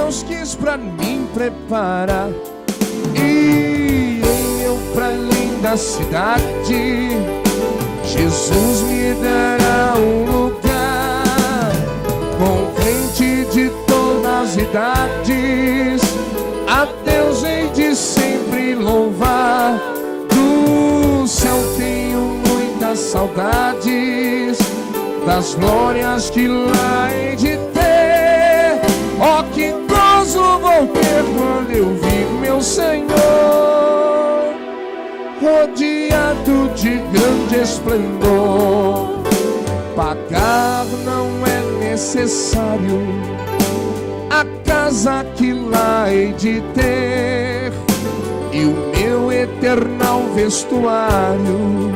Deus quis pra mim preparar. Irei eu pra linda cidade, Jesus me dará um lugar. Com crente de todas as idades, a Deus hei de sempre louvar. Do céu tenho muitas saudades, das glórias que lá hei de ter. Oh, que gozo vou ter quando eu vir meu Senhor, rodeado de grande esplendor. Pagar não é necessário a casa que lá hei de ter, e o meu eternal vestuário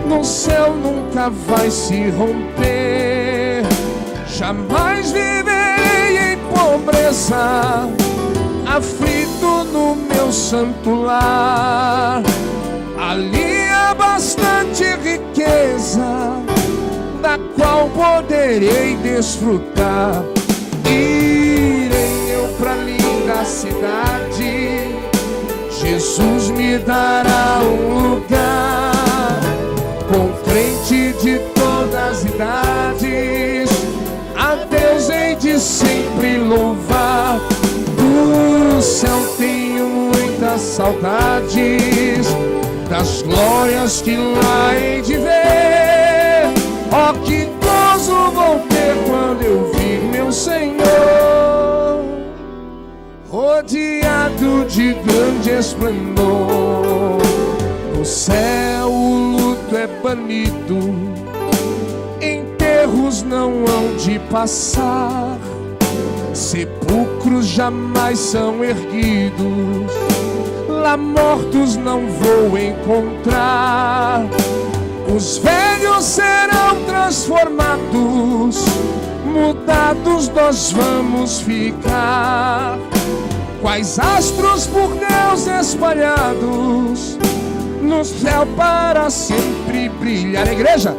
no céu nunca vai se romper. Jamais viverei em pobreza, aflito no meu santo lar. Ali há bastante riqueza, da qual poderei desfrutar. Irei eu pra linda cidade, Jesus me dará um lugar. Com crente de todas as idades, a Deus hei de sempre louvar. Do céu tenho muitas saudades, das glórias que lá hei de ver. Oh, que gozo vou ter quando eu vir meu Senhor, rodeado de grande esplendor. No céu o luto é banido, enterros não hão de passar, sepulcros jamais são erguidos, lá mortos não vou encontrar. Os velhos serão transformados, mudados nós vamos ficar, quais astros por Deus espalhados, no céu para sempre brilhar. Igreja,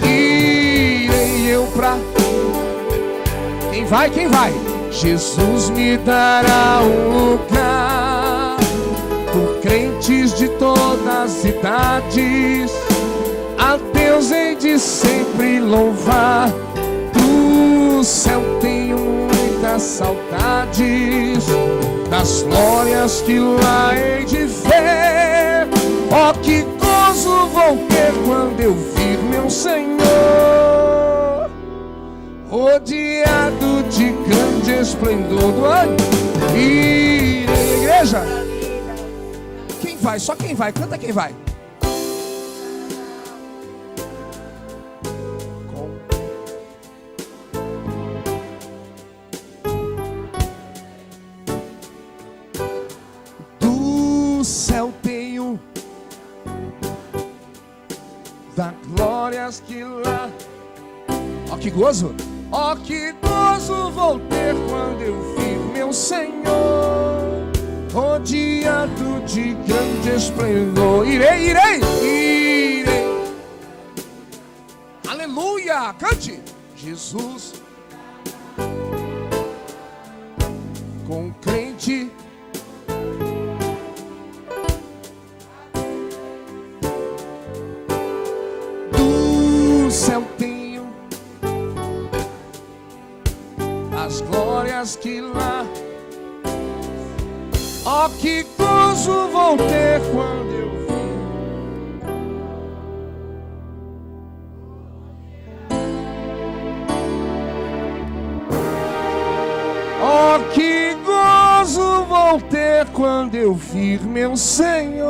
irei eu pra... Quem vai? Quem vai? Jesus me dará um lugar. Por crentes de todas as idades, a Deus hei de sempre louvar. Do céu tenho muitas saudades, das glórias que lá hei de ver. Oh, que gozo vou ter quando eu vir meu Senhor, rodeado de grande esplendor do ano. E igreja, quem vai? Só quem vai, canta quem vai. Do céu tenho das glórias que lá... Ó, que gozo! Ó, que gozo vou ter quando eu vir meu Senhor, rodeado de grande esplendor. Irei, irei, irei. Aleluia! Cante! Jesus, com crente do céu tenho as glórias que lá... Ó, que gozo vou ter quando eu vir. Ó, que gozo vou ter quando eu vir meu Senhor.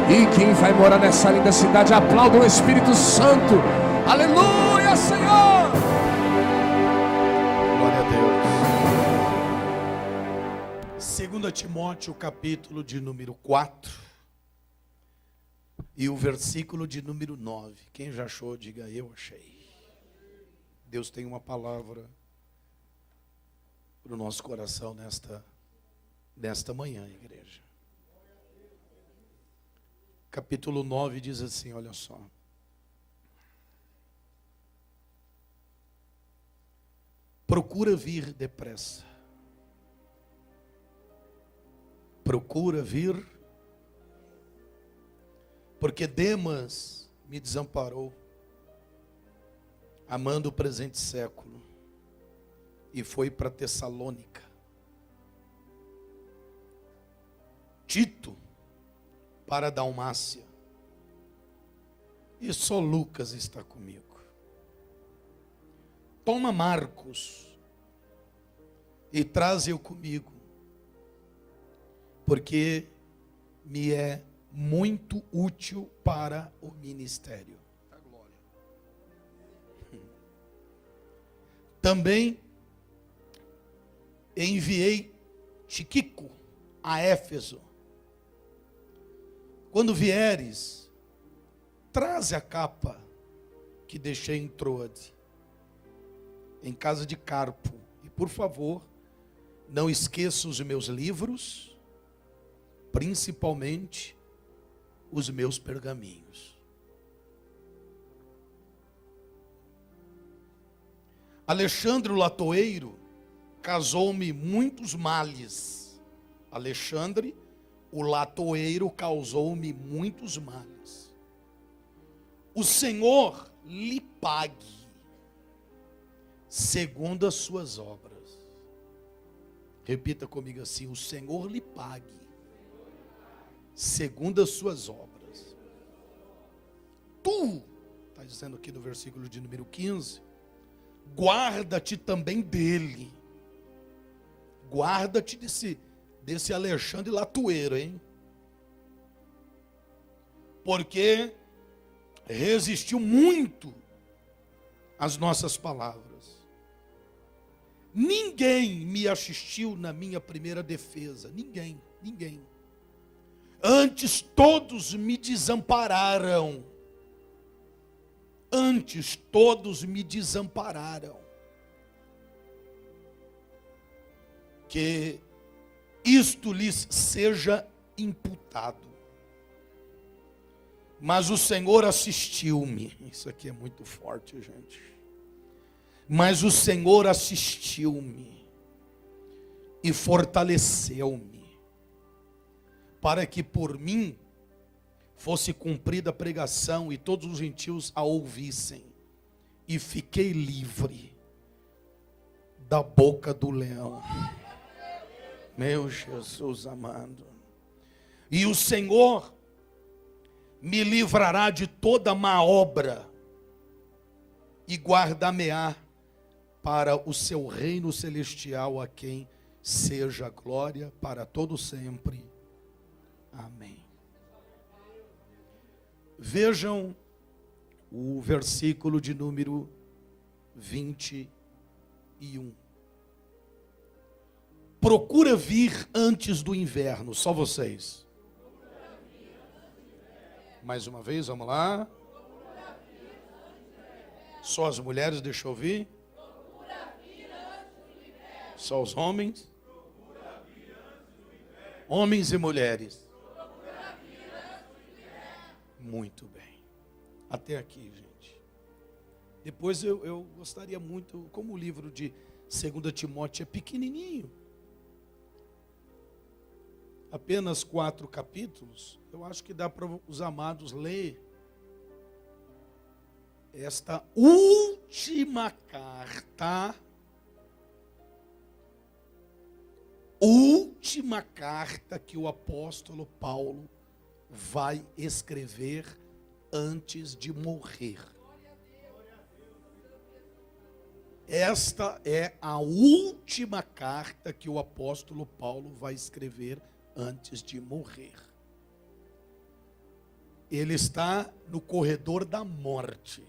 E quem vai morar nessa linda cidade, aplauda o Espírito Santo. Aleluia, Senhor. Glória a Deus. 2 Timóteo, capítulo de número 4 e o versículo de número 9. Quem já achou, diga eu achei. Deus tem uma palavra para o nosso coração nesta manhã, igreja. capítulo 9 diz assim, olha só. Procura vir depressa. Procura vir, porque Demas me desamparou, amando o presente século, e foi para Tessalônica. Tito para Dalmácia, e só Lucas está comigo. Toma Marcos e traze-o comigo, porque me é muito útil para o ministério. Também enviei Tíquico a Éfeso. Quando vieres, traze a capa que deixei em Troade, em casa de Carpo. E por favor, não esqueça os meus livros, principalmente os meus pergaminhos. Alexandre o latoeiro causou-me muitos males. Alexandre o latoeiro causou-me muitos males. O Senhor lhe pague segundo as suas obras. Repita comigo assim: o Senhor lhe pague segundo as suas obras. Tu, está dizendo aqui no versículo de número 15, guarda-te também dele. Guarda-te desse Alexandre latoeiro, hein? Porque resistiu muito às nossas palavras. Ninguém me assistiu na minha primeira defesa. Ninguém. Antes todos me desampararam. Que isto lhes seja imputado. Mas o Senhor assistiu-me. Isso aqui é muito forte, gente. Mas o Senhor assistiu-me e fortaleceu-me, para que por mim fosse cumprida a pregação e todos os gentios a ouvissem. E fiquei livre da boca do leão. Meu Jesus amado. E o Senhor me livrará de toda má obra e guardar-me-á para o seu reino celestial, a quem seja glória para todo sempre. Amém. Vejam o versículo de número 21. Procura vir antes do inverno, só vocês. Mais uma vez, vamos lá. Só as mulheres, deixa eu ouvir. Só os homens. Homens e mulheres. Muito bem. Até aqui, gente. Depois eu gostaria muito, como o livro de 2 Timóteo é pequenininho, apenas 4 capítulos, eu acho que dá para os amados ler esta última carta que o apóstolo Paulo vai escrever antes de morrer. Esta é a última carta que o apóstolo Paulo vai escrever antes de morrer. Ele está no corredor da morte.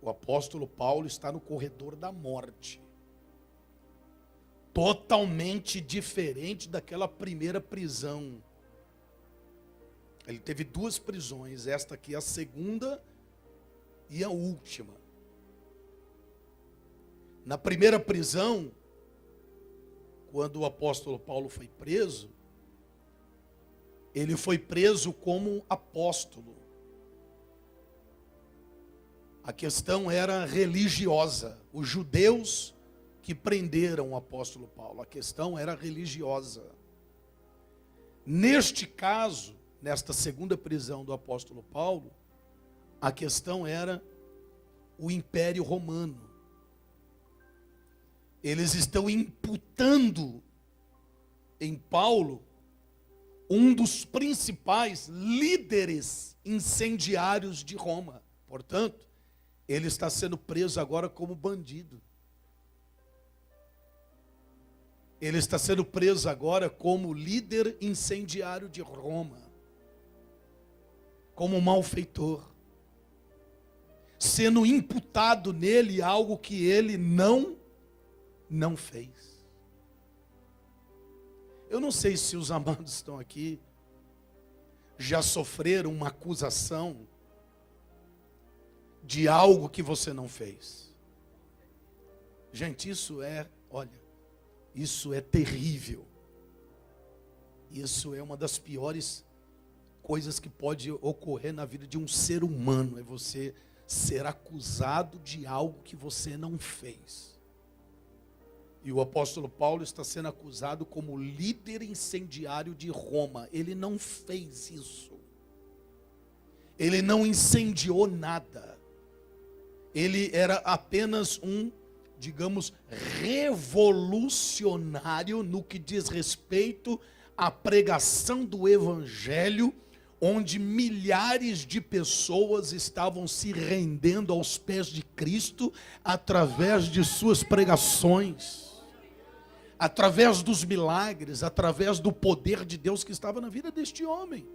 O apóstolo Paulo está no corredor da morte. Totalmente diferente daquela primeira prisão. Ele teve 2 prisões, esta aqui é a segunda e a última. Na primeira prisão, quando o apóstolo Paulo foi preso, ele foi preso como apóstolo. A questão era religiosa. Os judeus que prenderam o apóstolo Paulo, a questão era religiosa. Neste caso, nesta segunda prisão do apóstolo Paulo, a questão era o Império Romano. Eles estão imputando em Paulo um dos principais líderes incendiários de Roma. Portanto, ele está sendo preso agora como bandido. Ele está sendo preso agora como líder incendiário de Roma, como malfeitor, sendo imputado nele algo que ele não fez. Eu não sei se os amados estão aqui, já sofreram uma acusação de algo que você não fez. Gente, isso é terrível. Isso é uma das piores coisas que pode ocorrer na vida de um ser humano, é você ser acusado de algo que você não fez. E o apóstolo Paulo está sendo acusado como líder incendiário de Roma. Ele não fez isso. Ele não incendiou nada. Ele era apenas um, digamos, revolucionário no que diz respeito à pregação do evangelho, onde milhares de pessoas estavam se rendendo aos pés de Cristo através de suas pregações, através dos milagres, através do poder de Deus que estava na vida deste homem.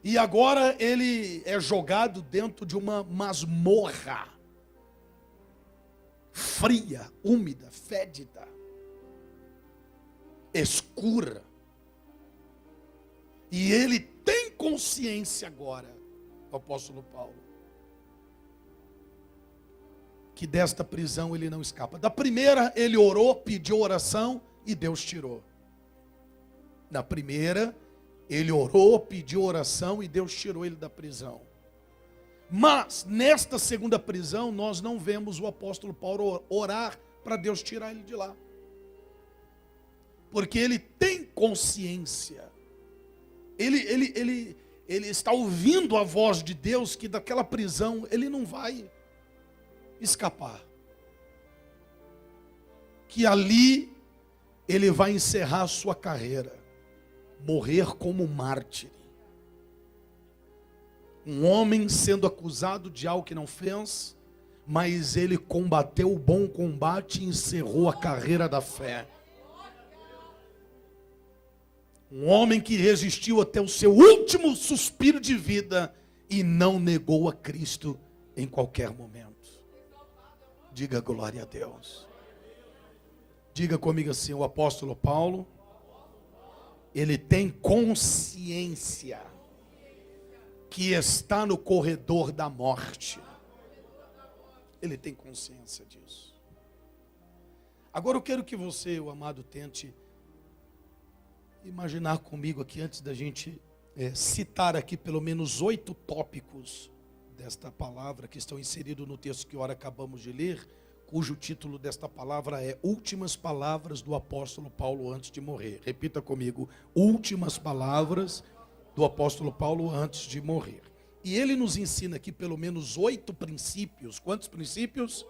E agora ele é jogado dentro de uma masmorra fria, úmida, fétida, escura. E ele tem consciência agora, o apóstolo Paulo, que desta prisão ele não escapa. Da primeira ele orou, pediu oração e Deus tirou. Na primeira ele orou, pediu oração e Deus tirou ele da prisão. Mas nesta segunda prisão nós não vemos o apóstolo Paulo orar para Deus tirar ele de lá. Porque ele tem consciência. Ele está ouvindo a voz de Deus que daquela prisão ele não vai escapar. Que ali ele vai encerrar a sua carreira, morrer como mártir. Um homem sendo acusado de algo que não fez, mas ele combateu o bom combate e encerrou a carreira da fé. Um homem que resistiu até o seu último suspiro de vida e não negou a Cristo em qualquer momento. Diga glória a Deus. Diga comigo assim, o apóstolo Paulo, ele tem consciência que está no corredor da morte. Ele tem consciência disso. Agora eu quero que você, o amado, tente imaginar comigo aqui, antes da gente citar aqui pelo menos 8 tópicos desta palavra que estão inseridos no texto que ora acabamos de ler, cujo título desta palavra é Últimas Palavras do Apóstolo Paulo antes de morrer. Repita comigo, últimas palavras do apóstolo Paulo antes de morrer. E ele nos ensina aqui pelo menos 8 princípios. Quantos princípios?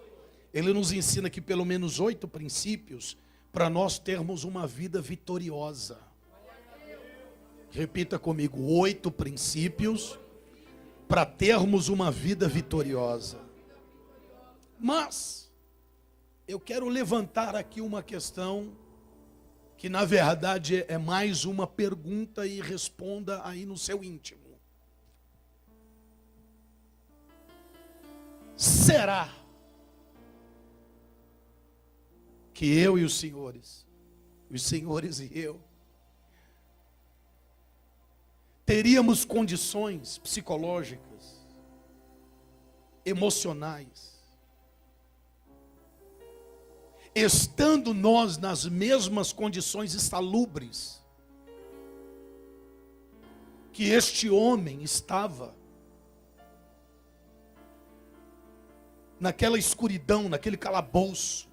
Ele nos ensina aqui pelo menos 8 princípios para nós termos uma vida vitoriosa. Repita comigo, 8 princípios para termos uma vida vitoriosa. Mas eu quero levantar aqui uma questão que na verdade é mais uma pergunta e responda aí no seu íntimo. Será que eu e os senhores e eu, teríamos condições psicológicas, emocionais, estando nós nas mesmas condições insalubres que este homem estava, naquela escuridão, naquele calabouço,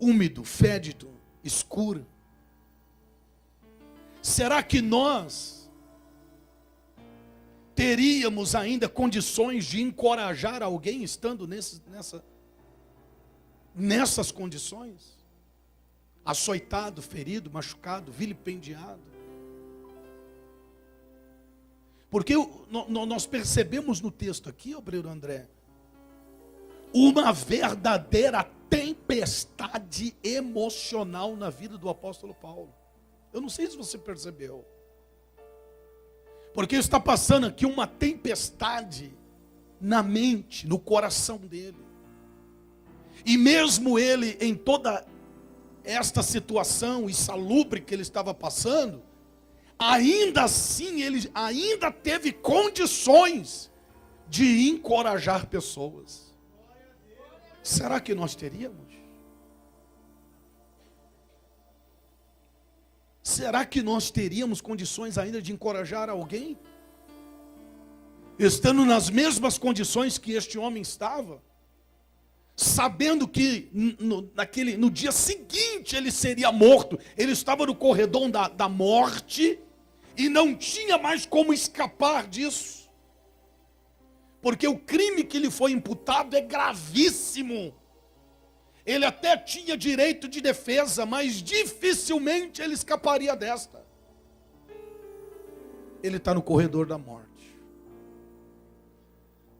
úmido, fédido, escuro, será que nós teríamos ainda condições de encorajar alguém estando nessas condições? Açoitado, ferido, machucado, vilipendiado. Porque nós percebemos no texto aqui, obreiro André, uma verdadeira tempestade emocional na vida do apóstolo Paulo. Eu não sei se você percebeu. Porque está passando aqui uma tempestade na mente, no coração dele. E mesmo ele, em toda esta situação insalubre que ele estava passando, ainda assim ele ainda teve condições de encorajar pessoas. Será que nós teríamos? Será que nós teríamos condições ainda de encorajar alguém? Estando nas condições que este homem estava, sabendo que no dia seguinte ele seria morto, ele estava no corredor da morte e não tinha mais como escapar disso, porque o crime que lhe foi imputado é gravíssimo. Ele até tinha direito de defesa, mas dificilmente ele escaparia desta. Ele está no corredor da morte.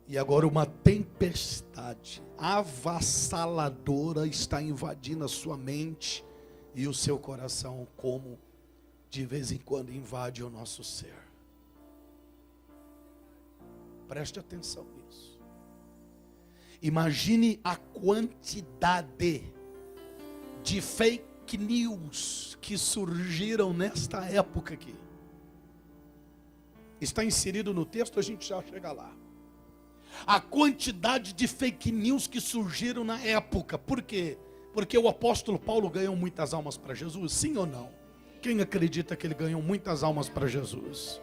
E agora uma tempestade avassaladora está invadindo a sua mente e o seu coração, como de vez em quando invade o nosso ser. Preste atenção nisso. Imagine a quantidade de fake news que surgiram nesta época aqui. Está inserido no texto, a gente já chega lá. A quantidade de fake news que surgiram na época. Por quê? Porque o apóstolo Paulo ganhou muitas almas para Jesus, sim ou não? Quem acredita que ele ganhou muitas almas para Jesus?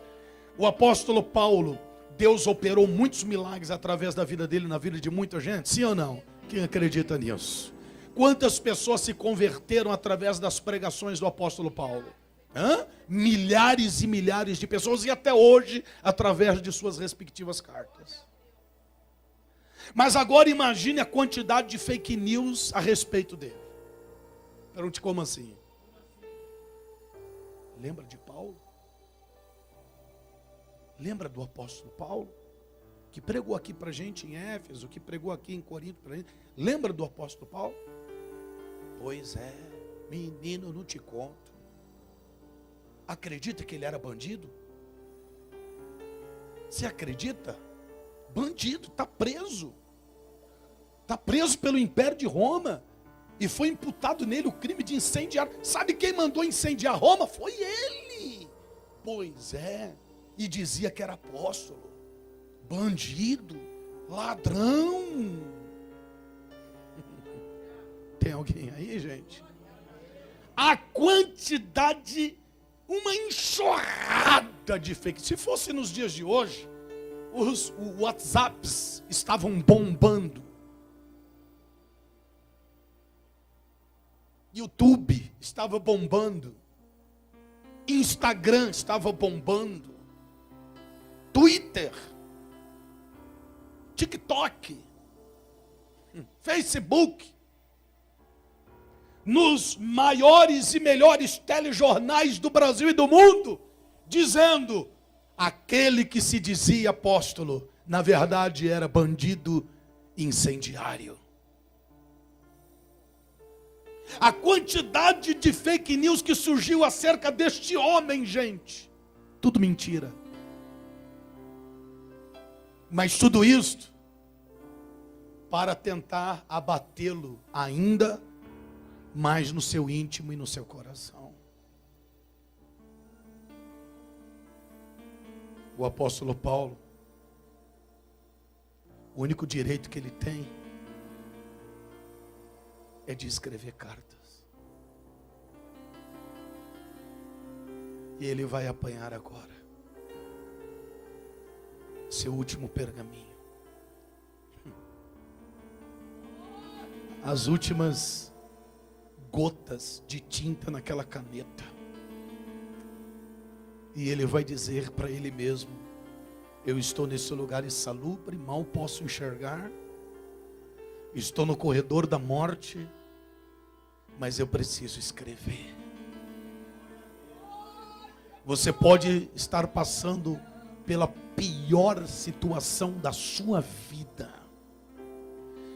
O apóstolo Paulo, Deus operou muitos milagres através da vida dele, na vida de muita gente, sim ou não? Quem acredita nisso? Quantas pessoas se converteram através das pregações do apóstolo Paulo? Milhares e milhares de pessoas, e até hoje, através de suas respectivas cartas. Mas agora imagine a quantidade de fake news a respeito dele. Pergunte, como assim? Lembra de Paulo? Lembra do apóstolo Paulo? Que pregou aqui para a gente em Éfeso, que pregou aqui em Corinto para a gente. Lembra do apóstolo Paulo? Pois é, menino, não te conto. Acredita que ele era bandido? Você acredita? Bandido, está preso. Está preso pelo Império de Roma. E foi imputado nele o crime de incendiar. Sabe quem mandou incendiar Roma? Foi ele. Pois é. E dizia que era apóstolo, bandido, ladrão. Tem alguém aí, gente? A quantidade, uma enxurrada de fake. Se fosse nos dias de hoje, os WhatsApps estavam bombando. YouTube estava bombando. Instagram estava bombando. Twitter, TikTok, Facebook, nos maiores e melhores telejornais do Brasil e do mundo, dizendo: aquele que se dizia apóstolo, na verdade era bandido incendiário. A quantidade de fake news que surgiu acerca deste homem, gente, tudo mentira. Mas tudo isto para tentar abatê-lo ainda mais no seu íntimo e no seu coração. O apóstolo Paulo, o único direito que ele tem é de escrever cartas. E ele vai apanhar agora seu último pergaminho. As últimas gotas de tinta naquela caneta. E ele vai dizer para ele mesmo: eu estou nesse lugar insalubre, mal posso enxergar. Estou no corredor da morte, mas eu preciso escrever. Você pode estar passando pela pior situação da sua vida.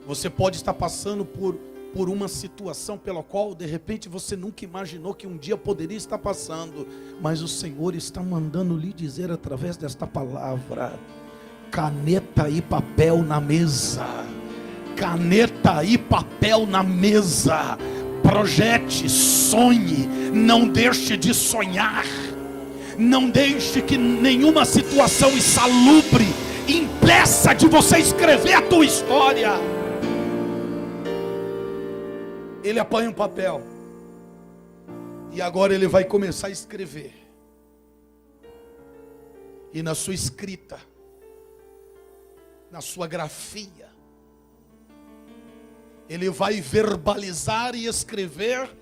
Você pode estar passando por uma situação pela qual de repente você nunca imaginou que um dia poderia estar passando. Mas o Senhor está mandando lhe dizer através desta palavra: caneta e papel na mesa. Caneta e papel na mesa. Projete, sonhe, não deixe de sonhar. Não deixe que nenhuma situação insalubre impeça de você escrever a tua história. Ele apanha um papel e agora ele vai começar a escrever. E na sua escrita, na sua grafia, ele vai verbalizar e escrever.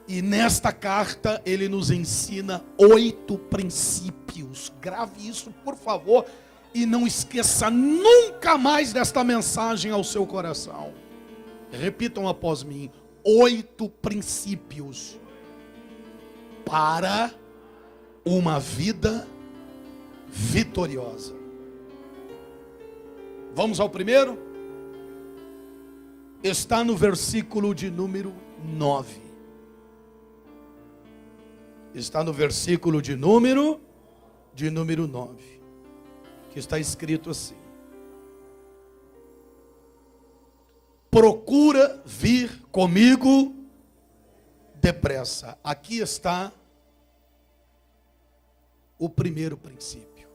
E nesta carta ele nos ensina 8 princípios. Grave isso, por favor, e não esqueça nunca mais desta mensagem ao seu coração. Repitam após mim: 8 princípios para uma vida vitoriosa. Vamos ao primeiro? Está no versículo de número 9. Está no versículo de número 9, que está escrito assim: procura vir comigo depressa. Aqui está o primeiro princípio.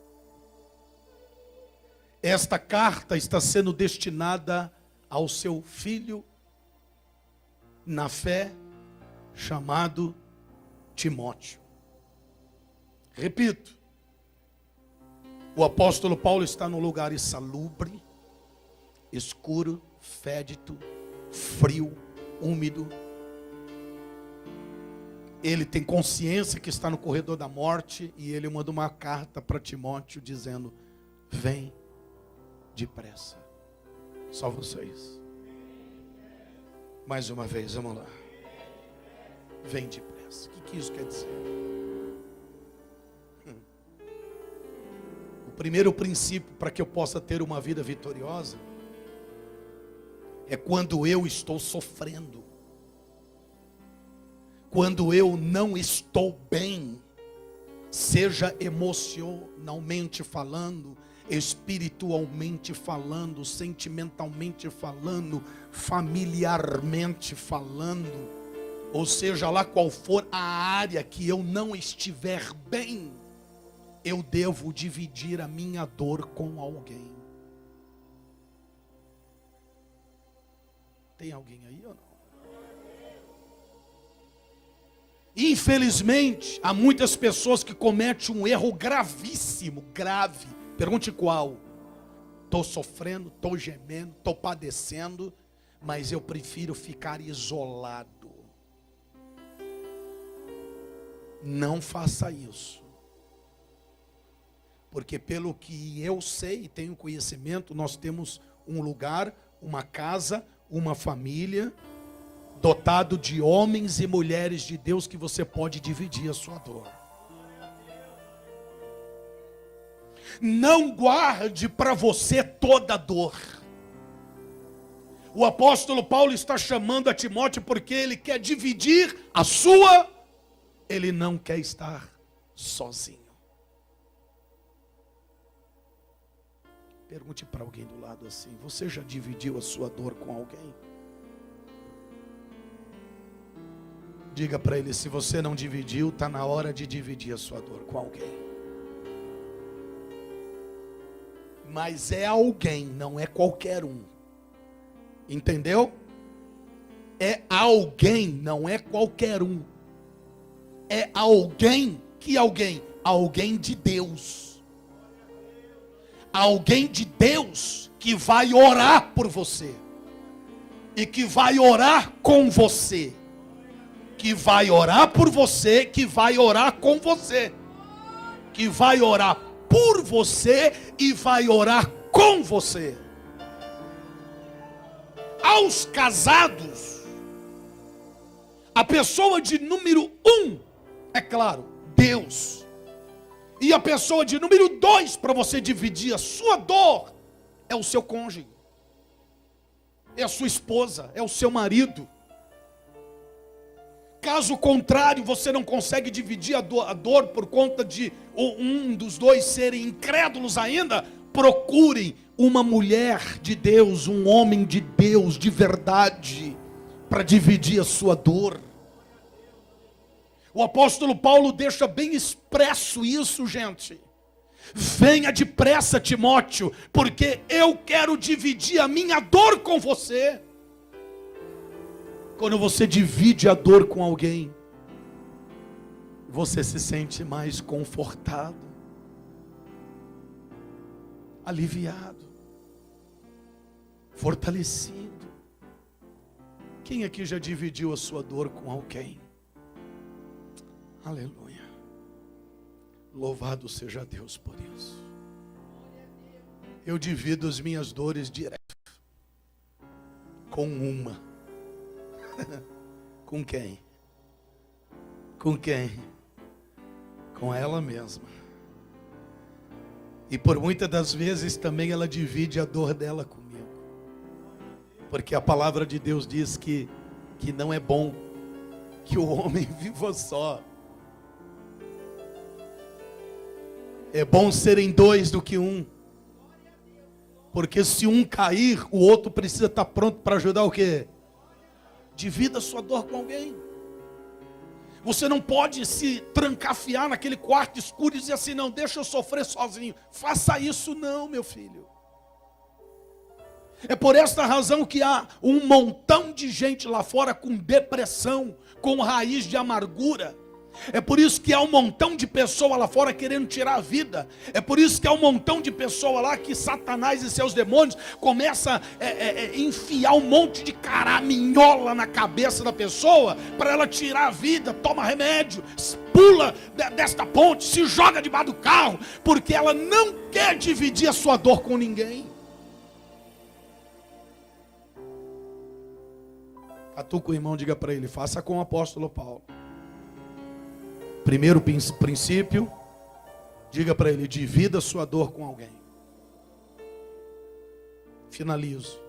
Esta carta está sendo destinada ao seu filho na fé, chamado Timóteo. Repito, o apóstolo Paulo está num lugar insalubre, escuro, fédido, frio, úmido. Ele tem consciência que está no corredor da morte e ele manda uma carta para Timóteo dizendo: vem depressa. Só vocês. Mais uma vez, vamos lá. Vem depressa. O que isso quer dizer? O primeiro princípio para que eu possa ter uma vida vitoriosa é quando eu estou sofrendo, quando eu não estou bem, seja emocionalmente falando, espiritualmente falando, sentimentalmente falando, familiarmente falando, ou seja lá qual for a área que eu não estiver bem, eu devo dividir a minha dor com alguém. Tem alguém aí ou não? Infelizmente, há muitas pessoas que cometem um erro gravíssimo, grave. Pergunte qual? Estou sofrendo, estou gemendo, estou padecendo, mas eu prefiro ficar isolado. Não faça isso. Porque pelo que eu sei e tenho conhecimento, nós temos um lugar, uma casa, uma família, dotado de homens e mulheres de Deus que você pode dividir a sua dor. Não guarde para você toda a dor. O apóstolo Paulo está chamando a Timóteo porque ele quer dividir a sua, ele não quer estar sozinho. Pergunte para alguém do lado assim: você já dividiu a sua dor com alguém? Diga para ele: se você não dividiu, está na hora de dividir a sua dor com alguém. Mas é alguém, não é qualquer um. Entendeu? É alguém, não é qualquer um. É alguém, que alguém? Alguém de Deus. Alguém de Deus que vai orar por você. E que vai orar com você. Que vai orar por você, que vai orar com você. Que vai orar por você e vai orar com você. Aos casados, a pessoa de número 1, é claro, Deus. E a pessoa de número 2, para você dividir a sua dor, é o seu cônjuge. É a sua esposa, é o seu marido. Caso contrário, você não consegue dividir a dor por conta de um dos dois serem incrédulos ainda, procurem uma mulher de Deus, um homem de Deus de verdade, para dividir a sua dor. O apóstolo Paulo deixa bem expresso isso, gente. Venha depressa, Timóteo, porque eu quero dividir a minha dor com você. Quando você divide a dor com alguém, você se sente mais confortado, aliviado, fortalecido. Quem aqui já dividiu a sua dor com alguém? Aleluia. Louvado seja Deus por isso. Eu divido as minhas dores direto com uma. Com quem? Com quem? Com ela mesma. E por muitas das vezes também ela divide a dor dela comigo. Porque a palavra de Deus diz que não é bom que o homem viva só. É bom serem dois do que um. Porque se um cair, o outro precisa estar pronto para ajudar o quê? Divida a sua dor com alguém. Você não pode se trancafiar naquele quarto escuro e dizer assim, não, deixa eu sofrer sozinho. Faça isso não, meu filho. É por esta razão que há um montão de gente lá fora com depressão, com raiz de amargura. É por isso que há um montão de pessoas lá fora querendo tirar a vida. É por isso que há um montão de pessoas lá que Satanás e seus demônios começam a enfiar um monte de caraminhola na cabeça da pessoa para ela tirar a vida. Toma remédio, pula desta ponte, se joga debaixo do carro, porque ela não quer dividir a sua dor com ninguém. Catuca o irmão, diga para ele, faça com o apóstolo Paulo. Primeiro princípio, diga para ele, divida a sua dor com alguém. Finalizo.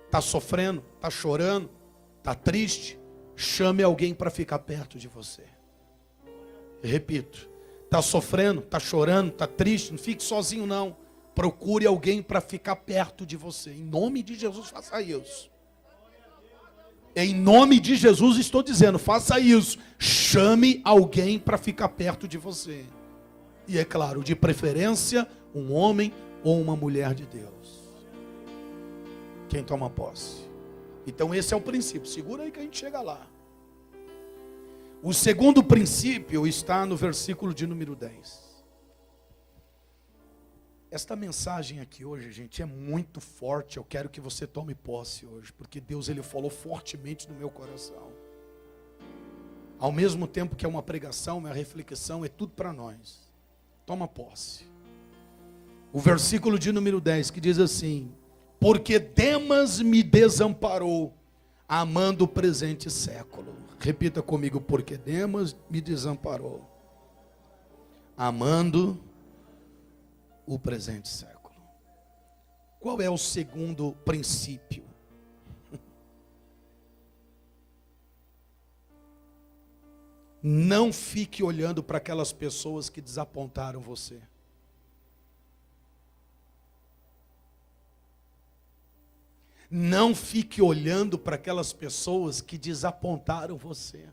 Está sofrendo, está chorando, está triste, chame alguém para ficar perto de você. Repito, está sofrendo, está chorando, está triste, não fique sozinho não. Procure alguém para ficar perto de você. Em nome de Jesus, faça isso. Em nome de Jesus estou dizendo, faça isso. Chame alguém para ficar perto de você. E é claro, de preferência, um homem ou uma mulher de Deus. Quem toma posse. Então esse é o princípio. Segura aí que a gente chega lá. O segundo princípio está no versículo de número 10. Esta mensagem aqui hoje, gente, é muito forte. Eu quero que você tome posse hoje, porque Deus ele falou fortemente no meu coração. Ao mesmo tempo que é uma pregação, uma reflexão, é tudo para nós. Toma posse. O versículo de número 10 que diz assim: porque Demas me desamparou, amando o presente século. Repita comigo, porque Demas me desamparou, amando o presente século. Qual é o segundo princípio? Não fique olhando para aquelas pessoas que desapontaram você. Não fique olhando para aquelas pessoas que desapontaram você.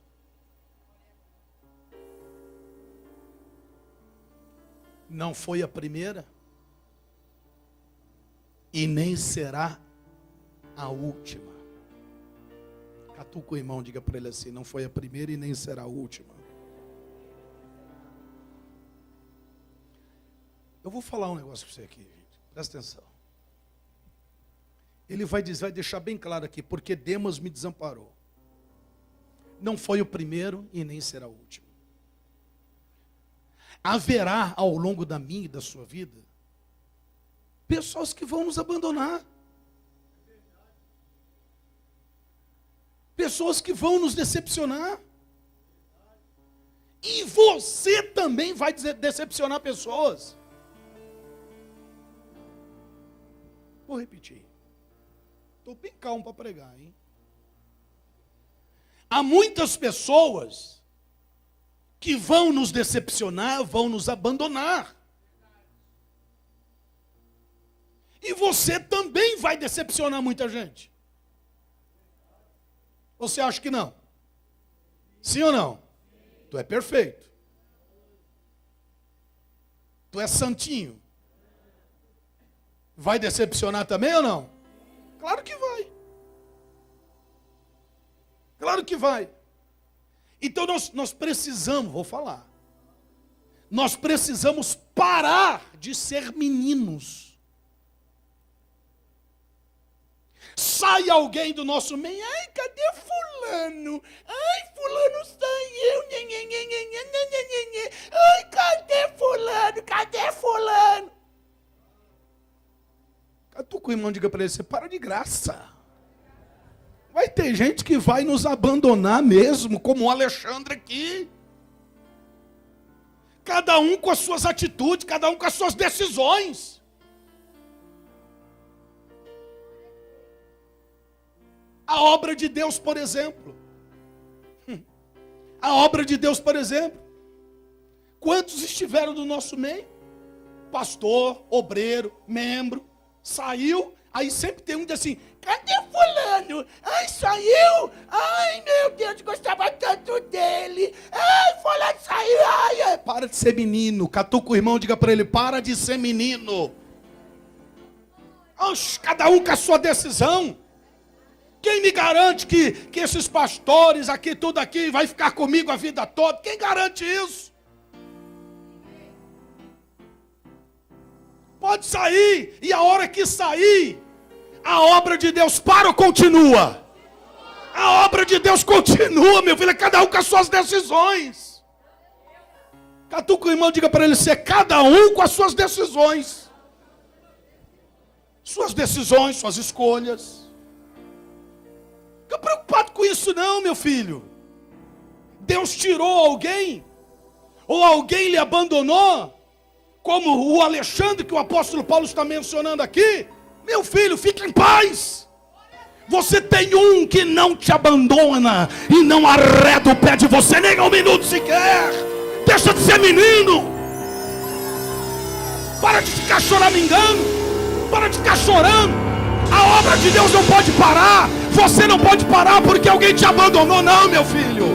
Não foi a primeira e nem será a última. Catuca o irmão, diga para ele assim: não foi a primeira e nem será a última. Eu vou falar um negócio para você aqui, gente. Presta atenção. Ele vai deixar bem claro aqui: porque Demas me desamparou. Não foi o primeiro e nem será o último. Haverá ao longo da minha e da sua vida pessoas que vão nos abandonar. Pessoas que vão nos decepcionar. E você também vai decepcionar pessoas. Vou repetir. Estou bem calmo para pregar, hein? Há muitas pessoas que vão nos decepcionar, vão nos abandonar. E você também vai decepcionar muita gente. Você acha que não? Sim ou não? Tu é perfeito. Tu é santinho. Vai decepcionar também ou não? Claro que vai. Claro que vai. Então nós precisamos, vou falar. Nós precisamos parar de ser meninos. Sai alguém do nosso meio: ai, cadê fulano? Ai, fulano saiu. Ai, cadê fulano? Cadê fulano? Catuca o irmão, diga para ele: você para de graça. Vai ter gente que vai nos abandonar mesmo, como o Alexandre aqui. Cada um com as suas atitudes, cada um com as suas decisões. A obra de Deus, por exemplo. A obra de Deus, por exemplo. Quantos estiveram do nosso meio? Pastor, obreiro, membro. Saiu, aí sempre tem um que diz assim: cadê fulano? Ai, saiu. Ai, meu Deus, gostava tanto dele. Ai, fulano saiu. Ai, ai. Para de ser menino. Catuca o irmão, diga para ele: para de ser menino. Oxe, cada um com a sua decisão. Quem me garante que esses pastores aqui, tudo aqui, vai ficar comigo a vida toda? Quem garante isso? Pode sair, e a hora que sair, a obra de Deus para ou continua? A obra de Deus continua, meu filho, é cada um com as suas decisões. Catuca o irmão, diga para ele: ser cada um com as suas decisões. Suas decisões, suas escolhas. Fica preocupado com isso não, meu filho. Deus tirou alguém, ou alguém lhe abandonou, como o Alexandre, que o apóstolo Paulo está mencionando aqui. Meu filho, fique em paz. Você tem um que não te abandona e não arreda o pé de você nem um minuto sequer. Deixa de ser menino. Para de ficar choramingando. Para de ficar chorando. A obra de Deus não pode parar. Você não pode parar porque alguém te abandonou, não, meu filho.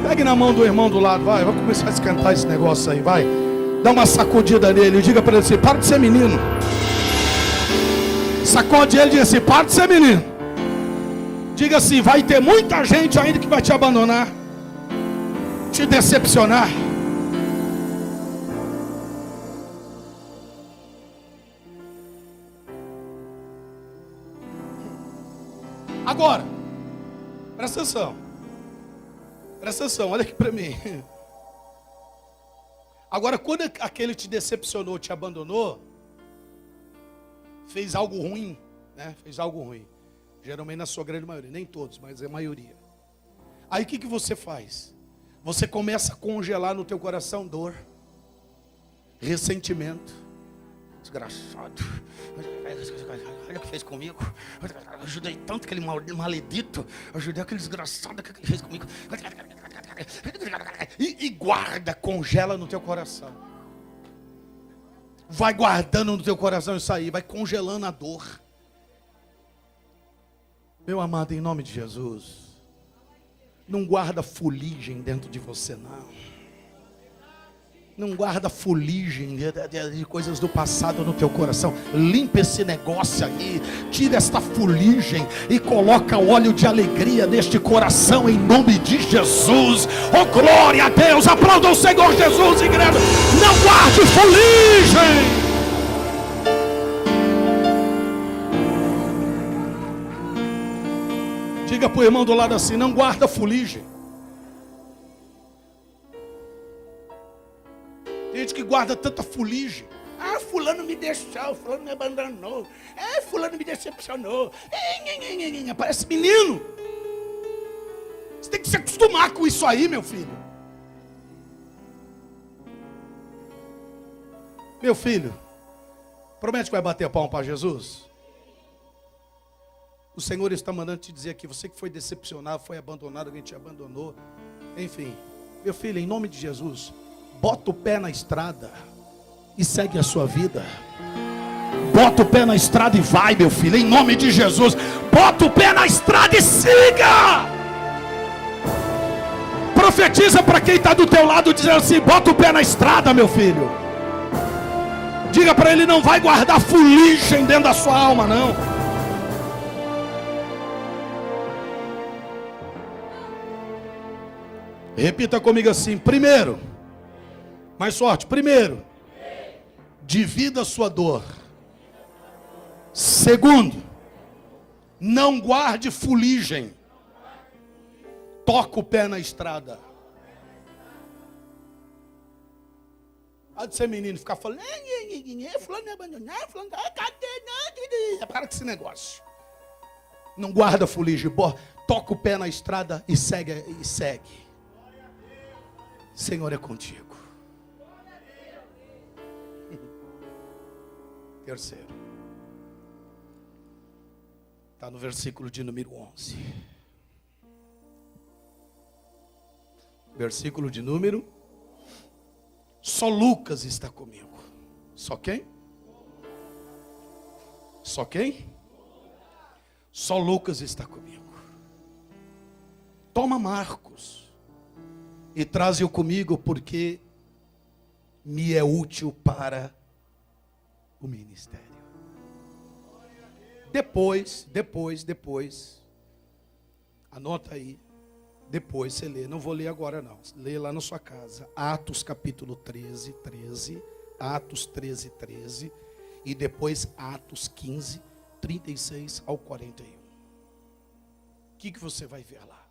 Pegue na mão do irmão do lado, vai começar a esquentar esse negócio aí, vai. Dá uma sacudida nele, diga para ele assim: para de ser menino. Sacode ele e diga assim: para de ser menino. Diga assim: vai ter muita gente ainda que vai te abandonar, te decepcionar. Agora, presta atenção. Presta atenção, olha aqui para mim. Agora, quando aquele te decepcionou, te abandonou, fez algo ruim, né? Fez algo ruim. Geralmente na sua grande maioria, nem todos, mas é a maioria. Aí o que você faz? Você começa a congelar no teu coração dor, ressentimento. Desgraçado. Olha o que fez comigo. Eu ajudei tanto aquele maledito. Eu ajudei aquele desgraçado que ele fez comigo. E guarda, congela no teu coração. Vai guardando no teu coração isso aí. Vai congelando a dor. Meu amado, em nome de Jesus, não guarda fuligem dentro de você, não. Não guarda fuligem de coisas do passado no teu coração. Limpa esse negócio aí. Tira esta fuligem e coloca óleo de alegria neste coração em nome de Jesus. Oh, glória a Deus. Aplauda o Senhor Jesus, igreja. Não guarde fuligem. Diga para o irmão do lado assim: não guarda fuligem. Gente que guarda tanta fuligem. Ah, fulano me deixou, fulano me abandonou. Ah, fulano me decepcionou. Parece menino. Você tem que se acostumar com isso aí, meu filho. Meu filho, promete que vai bater a palma para Jesus? O Senhor está mandando te dizer aqui, você que foi decepcionado, foi abandonado, alguém te abandonou. Enfim, meu filho, em nome de Jesus, bota o pé na estrada e segue a sua vida. Bota o pé na estrada e vai, meu filho, em nome de Jesus. Bota o pé na estrada e siga. Profetiza para quem está do teu lado, dizendo assim: bota o pé na estrada, meu filho. Diga para ele: não vai guardar fuligem dentro da sua alma, não. Repita comigo assim: primeiro, mais forte, primeiro, divida a sua dor. Segundo, não guarde fuligem. Toca o pé na estrada. Há de ser menino ficar falando: fulano me abandonou, fulano, cadê? Para com esse negócio. Não guarda fuligem, toca o pé na estrada e segue. Senhor é contigo. Terceiro, está no versículo de número 11. Versículo de número. Só Lucas está comigo. Só quem? Só quem? Só Lucas está comigo. Toma Marcos e traze-o comigo, porque me é útil para o ministério. Depois, anota aí, depois você lê, não vou ler agora não, lê lá na sua casa, Atos capítulo 13, Atos 13, e depois Atos 15, 36 ao 41. O que você vai ver lá?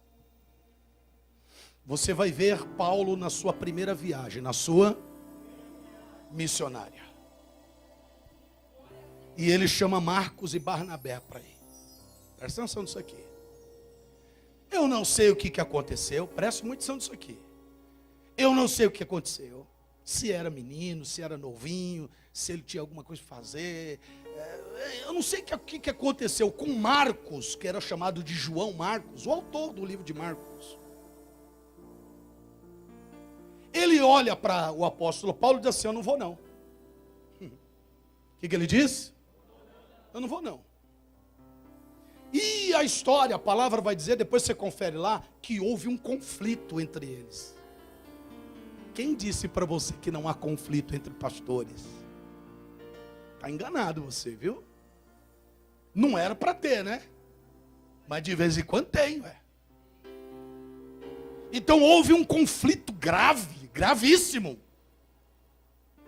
Você vai ver Paulo na sua primeira viagem, na sua missionária. E ele chama Marcos e Barnabé para ir. Presta atenção nisso aqui. Eu não sei o que aconteceu, presta muita atenção nisso aqui. Eu não sei o que aconteceu. Se era menino, se era novinho, se ele tinha alguma coisa para fazer. Eu não sei o que aconteceu com Marcos, que era chamado de João Marcos, o autor do livro de Marcos. Ele olha para o apóstolo Paulo e diz assim: eu não vou não. O que ele diz? Eu não vou não. E a história, a palavra vai dizer, depois você confere lá, que houve um conflito entre eles. Quem disse para você que não há conflito entre pastores? Está enganado você, viu? Não era para ter, né? Mas de vez em quando tem, ué. Então houve um conflito grave, gravíssimo,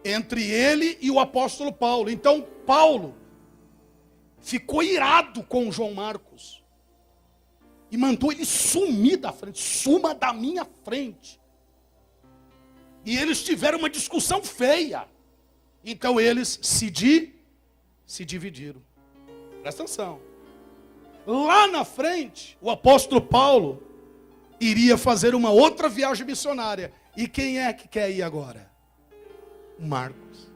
entre ele e o apóstolo Paulo. Então Paulo ficou irado com João Marcos e mandou ele sumir da frente. Suma da minha frente. E eles tiveram uma discussão feia. Então eles se dividiram. Presta atenção. Lá na frente, o apóstolo Paulo iria fazer uma outra viagem missionária. E quem é que quer ir agora? Marcos.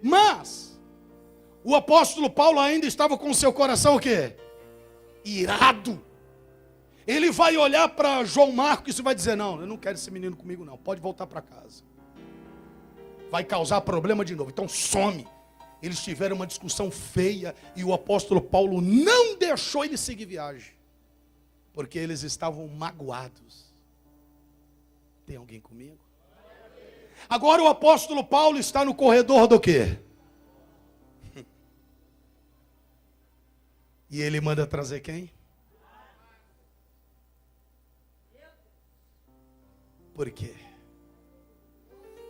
Mas o apóstolo Paulo ainda estava com o seu coração o quê? Irado. Ele vai olhar para João Marcos e vai dizer: não, eu não quero esse menino comigo não, pode voltar para casa. Vai causar problema de novo, então some. Eles tiveram uma discussão feia e o apóstolo Paulo não deixou ele seguir viagem, porque eles estavam magoados. Tem alguém comigo? Agora o apóstolo Paulo está no corredor do quê? E ele manda trazer quem? Por quê?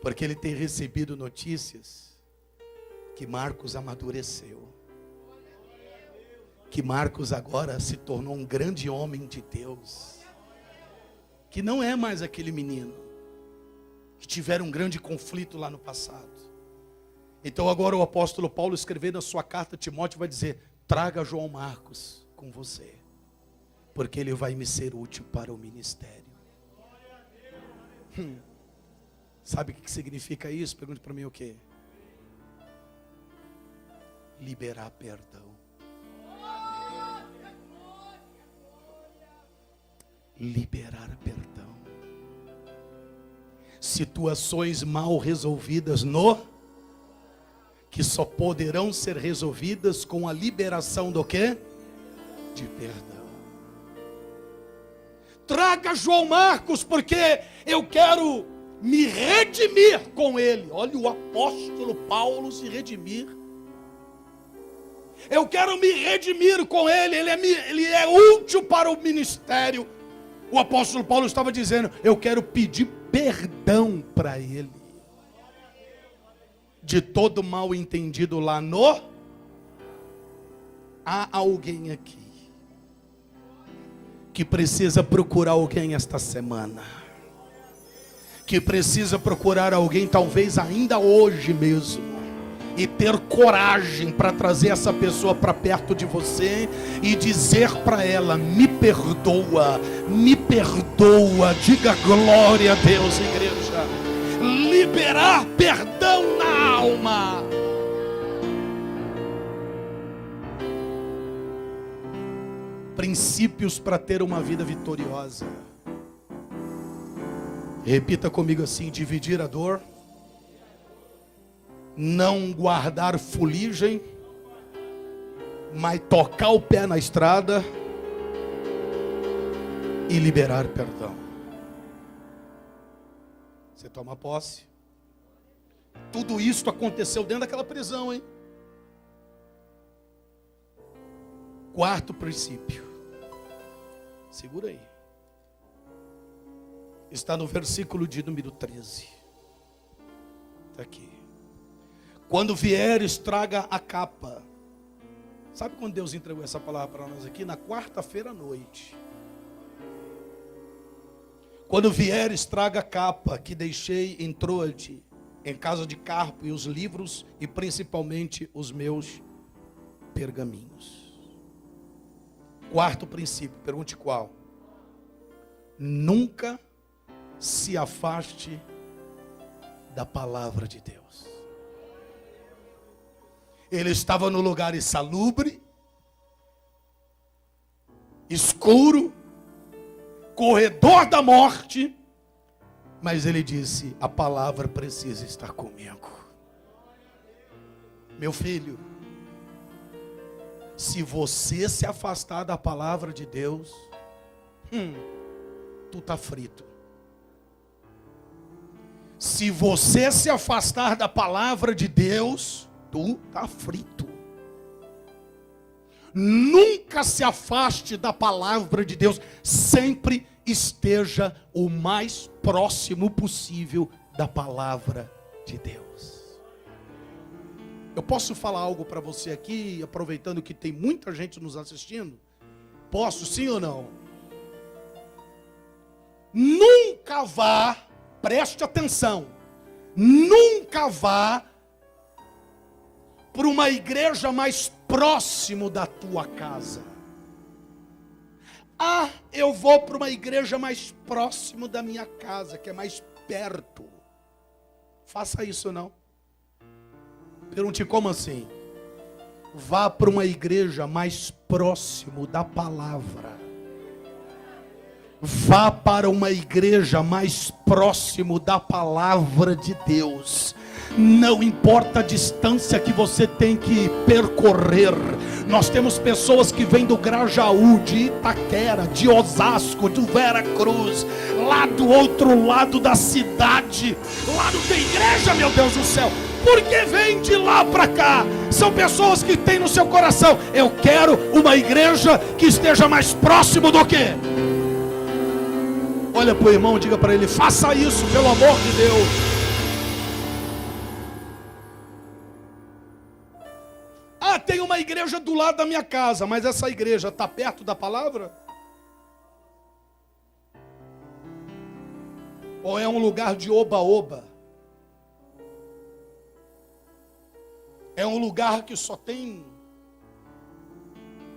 Porque ele tem recebido notícias que Marcos amadureceu. Que Marcos agora se tornou um grande homem de Deus. Que não é mais aquele menino que tiveram um grande conflito lá no passado. Então agora o apóstolo Paulo, escrevendo a sua carta a Timóteo, vai dizer: traga João Marcos com você, porque ele vai me ser útil para o ministério. Sabe o que significa isso? Pergunte para mim o quê? Liberar perdão. Liberar perdão. Situações mal resolvidas que só poderão ser resolvidas com a liberação do quê? De perdão. Traga João Marcos, porque eu quero me redimir com ele. Olha o apóstolo Paulo se redimir. Eu quero me redimir com ele. Ele é útil para o ministério. O apóstolo Paulo estava dizendo: eu quero pedir perdão para ele de todo mal entendido lá no... Há alguém aqui que precisa procurar alguém esta semana, que precisa procurar alguém talvez ainda hoje mesmo, e ter coragem para trazer essa pessoa para perto de você e dizer para ela: me perdoa, diga glória a Deus, igreja. Liberar perdão na alma. Princípios para ter uma vida vitoriosa. Repita comigo assim: dividir a dor, não guardar fuligem, mas tocar o pé na estrada e liberar perdão. Você toma posse. Tudo isso aconteceu dentro daquela prisão, hein? Quarto princípio. Segura aí. Está no versículo de número 13. Está aqui. Quando vieres, traga a capa. Sabe quando Deus entregou essa palavra para nós aqui? Na quarta-feira à noite. Quando vieres, traga a capa que deixei em Troade, em casa de Carpo, e os livros, e principalmente os meus pergaminhos. Quarto princípio, pergunte qual? Nunca se afaste da palavra de Deus. Ele estava no lugar insalubre, escuro, corredor da morte, mas ele disse: a palavra precisa estar comigo. Meu filho, se você se afastar da palavra de Deus, tu tá frito. Se você se afastar da palavra de Deus, tu tá frito. Nunca se afaste da palavra de Deus. Sempre esteja o mais próximo possível da palavra de Deus. Eu posso falar algo para você aqui, aproveitando que tem muita gente nos assistindo? Posso, sim ou não? Nunca vá, preste atenção, nunca vá para uma igreja mais próximo da tua casa. Ah, eu vou para uma igreja mais próximo da minha casa, que é mais perto. Faça isso não. Pergunte: como assim? Vá para uma igreja mais próximo da palavra. Vá para uma igreja mais próximo da palavra de Deus. Não importa a distância que você tem que percorrer. Nós temos pessoas que vêm do Grajaú, de Itaquera, de Osasco, do Veracruz, lá do outro lado da cidade. Lá não tem igreja, meu Deus do céu. Porque vem de lá para cá. São pessoas que têm no seu coração: eu quero uma igreja que esteja mais próximo do que. Olha para o irmão, diga para ele: faça isso, pelo amor de Deus. Ah, tem uma igreja do lado da minha casa, mas essa igreja está perto da palavra? Ou é um lugar de oba-oba? É um lugar que só tem...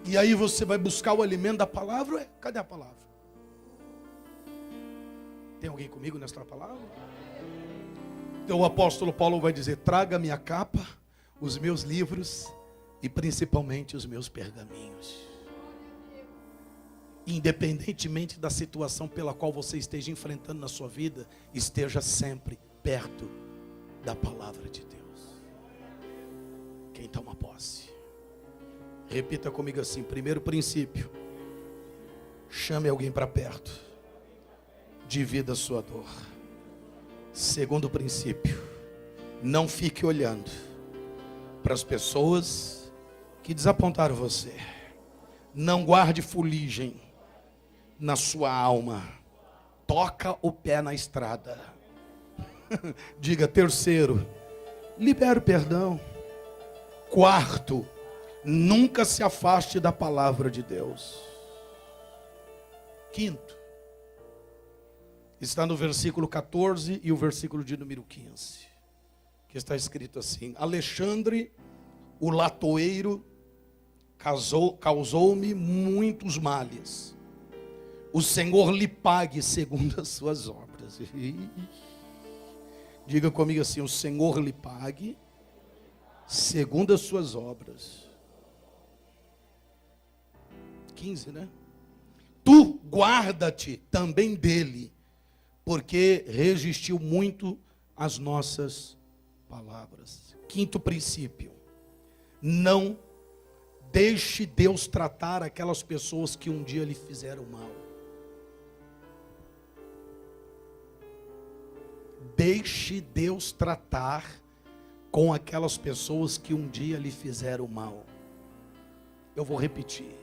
E aí você vai buscar o alimento da palavra? Ué, cadê a palavra? Tem alguém comigo nesta palavra? Então o apóstolo Paulo vai dizer: traga minha capa, os meus livros e principalmente os meus pergaminhos. Independentemente da situação pela qual você esteja enfrentando na sua vida, esteja sempre perto da palavra de Deus. Quem toma posse? Repita comigo assim: primeiro princípio, chame alguém para perto, divida a sua dor. Segundo princípio, não fique olhando para as pessoas que desapontaram você. Não guarde fuligem na sua alma. Toca o pé na estrada. Diga: terceiro, libere o perdão. Quarto, nunca se afaste da palavra de Deus. Quinto, está no versículo 14 e o versículo de número 15, que está escrito assim: Alexandre, o latoeiro, causou-me muitos males. O Senhor lhe pague segundo as suas obras. Diga comigo assim: o Senhor lhe pague segundo as suas obras. 15, né? Tu guarda-te também dele, porque resistiu muito às nossas palavras. Quinto princípio: não deixe Deus tratar aquelas pessoas que um dia lhe fizeram mal. Deixe Deus tratar com aquelas pessoas que um dia lhe fizeram mal. Eu vou repetir: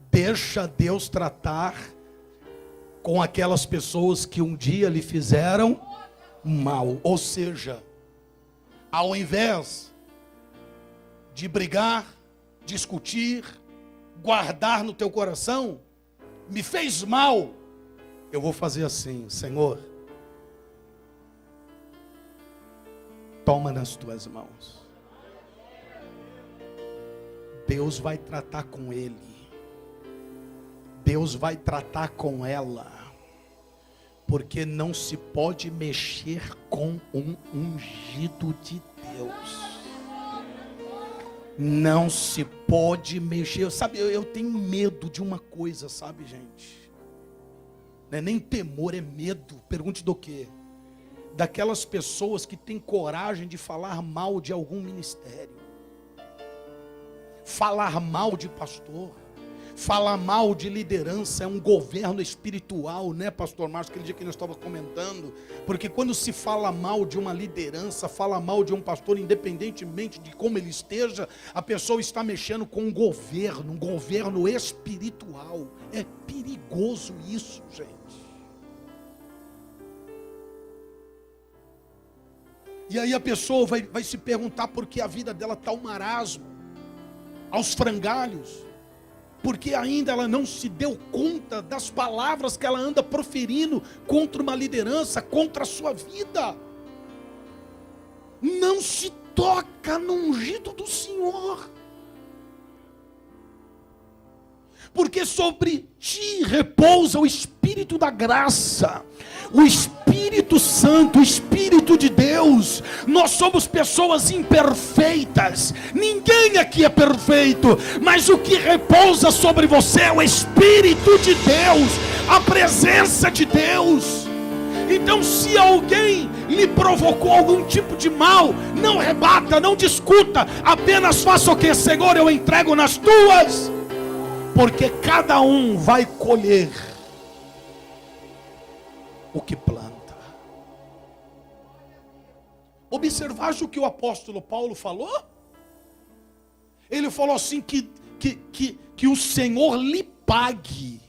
deixa Deus tratar com aquelas pessoas que um dia lhe fizeram mal. Ou seja, ao invés de brigar, discutir, guardar no teu coração, me fez mal, eu vou fazer assim: Senhor, toma nas tuas mãos. Deus vai tratar com ele. Deus vai tratar com ela. Porque não se pode mexer com um ungido de Deus. Não se pode mexer. Sabe, eu tenho medo de uma coisa, sabe, gente? Não é nem temor, é medo. Pergunte do quê? Daquelas pessoas que têm coragem de falar mal de algum ministério. Falar mal de pastor. Falar mal de liderança. É um governo espiritual, né, pastor Márcio? Aquele dia que nós estávamos comentando. Porque quando se fala mal de uma liderança, fala mal de um pastor, independentemente de como ele esteja, a pessoa está mexendo com um governo espiritual. É perigoso isso, gente. E aí a pessoa vai se perguntar por que a vida dela está ao marasmo, aos frangalhos. Porque ainda ela não se deu conta das palavras que ela anda proferindo contra uma liderança, contra a sua vida. Não se toca no ungido do Senhor. Porque sobre ti repousa o Espírito da graça, o Espírito Santo, o Espírito de Deus. Nós somos pessoas imperfeitas, ninguém aqui é perfeito, mas o que repousa sobre você é o Espírito de Deus, a presença de Deus. Então, se alguém lhe provocou algum tipo de mal, não rebata, não discuta, apenas faça o que? Senhor, eu entrego nas tuas, porque cada um vai colher o que planta. Observaste o que o apóstolo Paulo falou? Ele falou assim que o Senhor lhe pague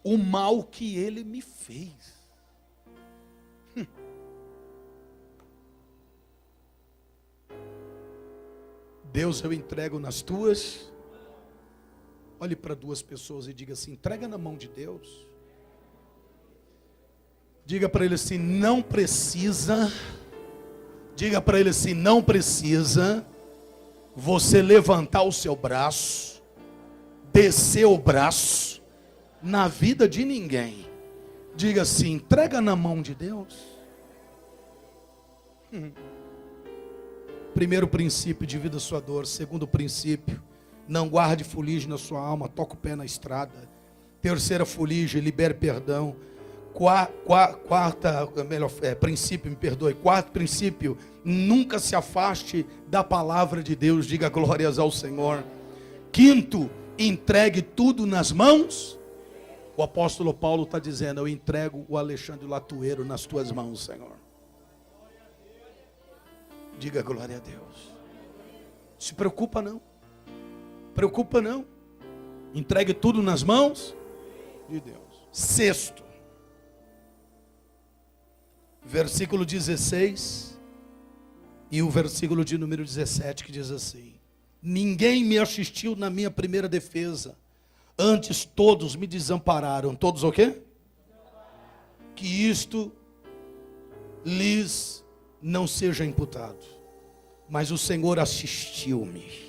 o mal que ele me fez. Deus, eu entrego nas tuas. Olhe para duas pessoas e diga assim: entrega na mão de Deus. Diga para ele assim: não precisa. Diga para ele assim: não precisa você levantar o seu braço, descer o braço na vida de ninguém. Diga assim: entrega na mão de Deus. Primeiro princípio, divida sua dor. Segundo princípio, não guarde fuligem na sua alma, toca o pé na estrada. Terceira fuligem, libere perdão. Quarto princípio, nunca se afaste da palavra de Deus, diga glórias ao Senhor. Quinto, entregue tudo nas mãos. O apóstolo Paulo está dizendo: eu entrego o Alexandre Latueiro nas tuas mãos, Senhor. Diga glória a Deus. Se preocupa não. Preocupa não. Entregue tudo nas mãos de Deus. Sexto, versículo 16 e o versículo de número 17, que diz assim: ninguém me assistiu na minha primeira defesa, antes todos me desampararam. Todos o quê? Que isto lhes não seja imputado. Mas o Senhor assistiu-me.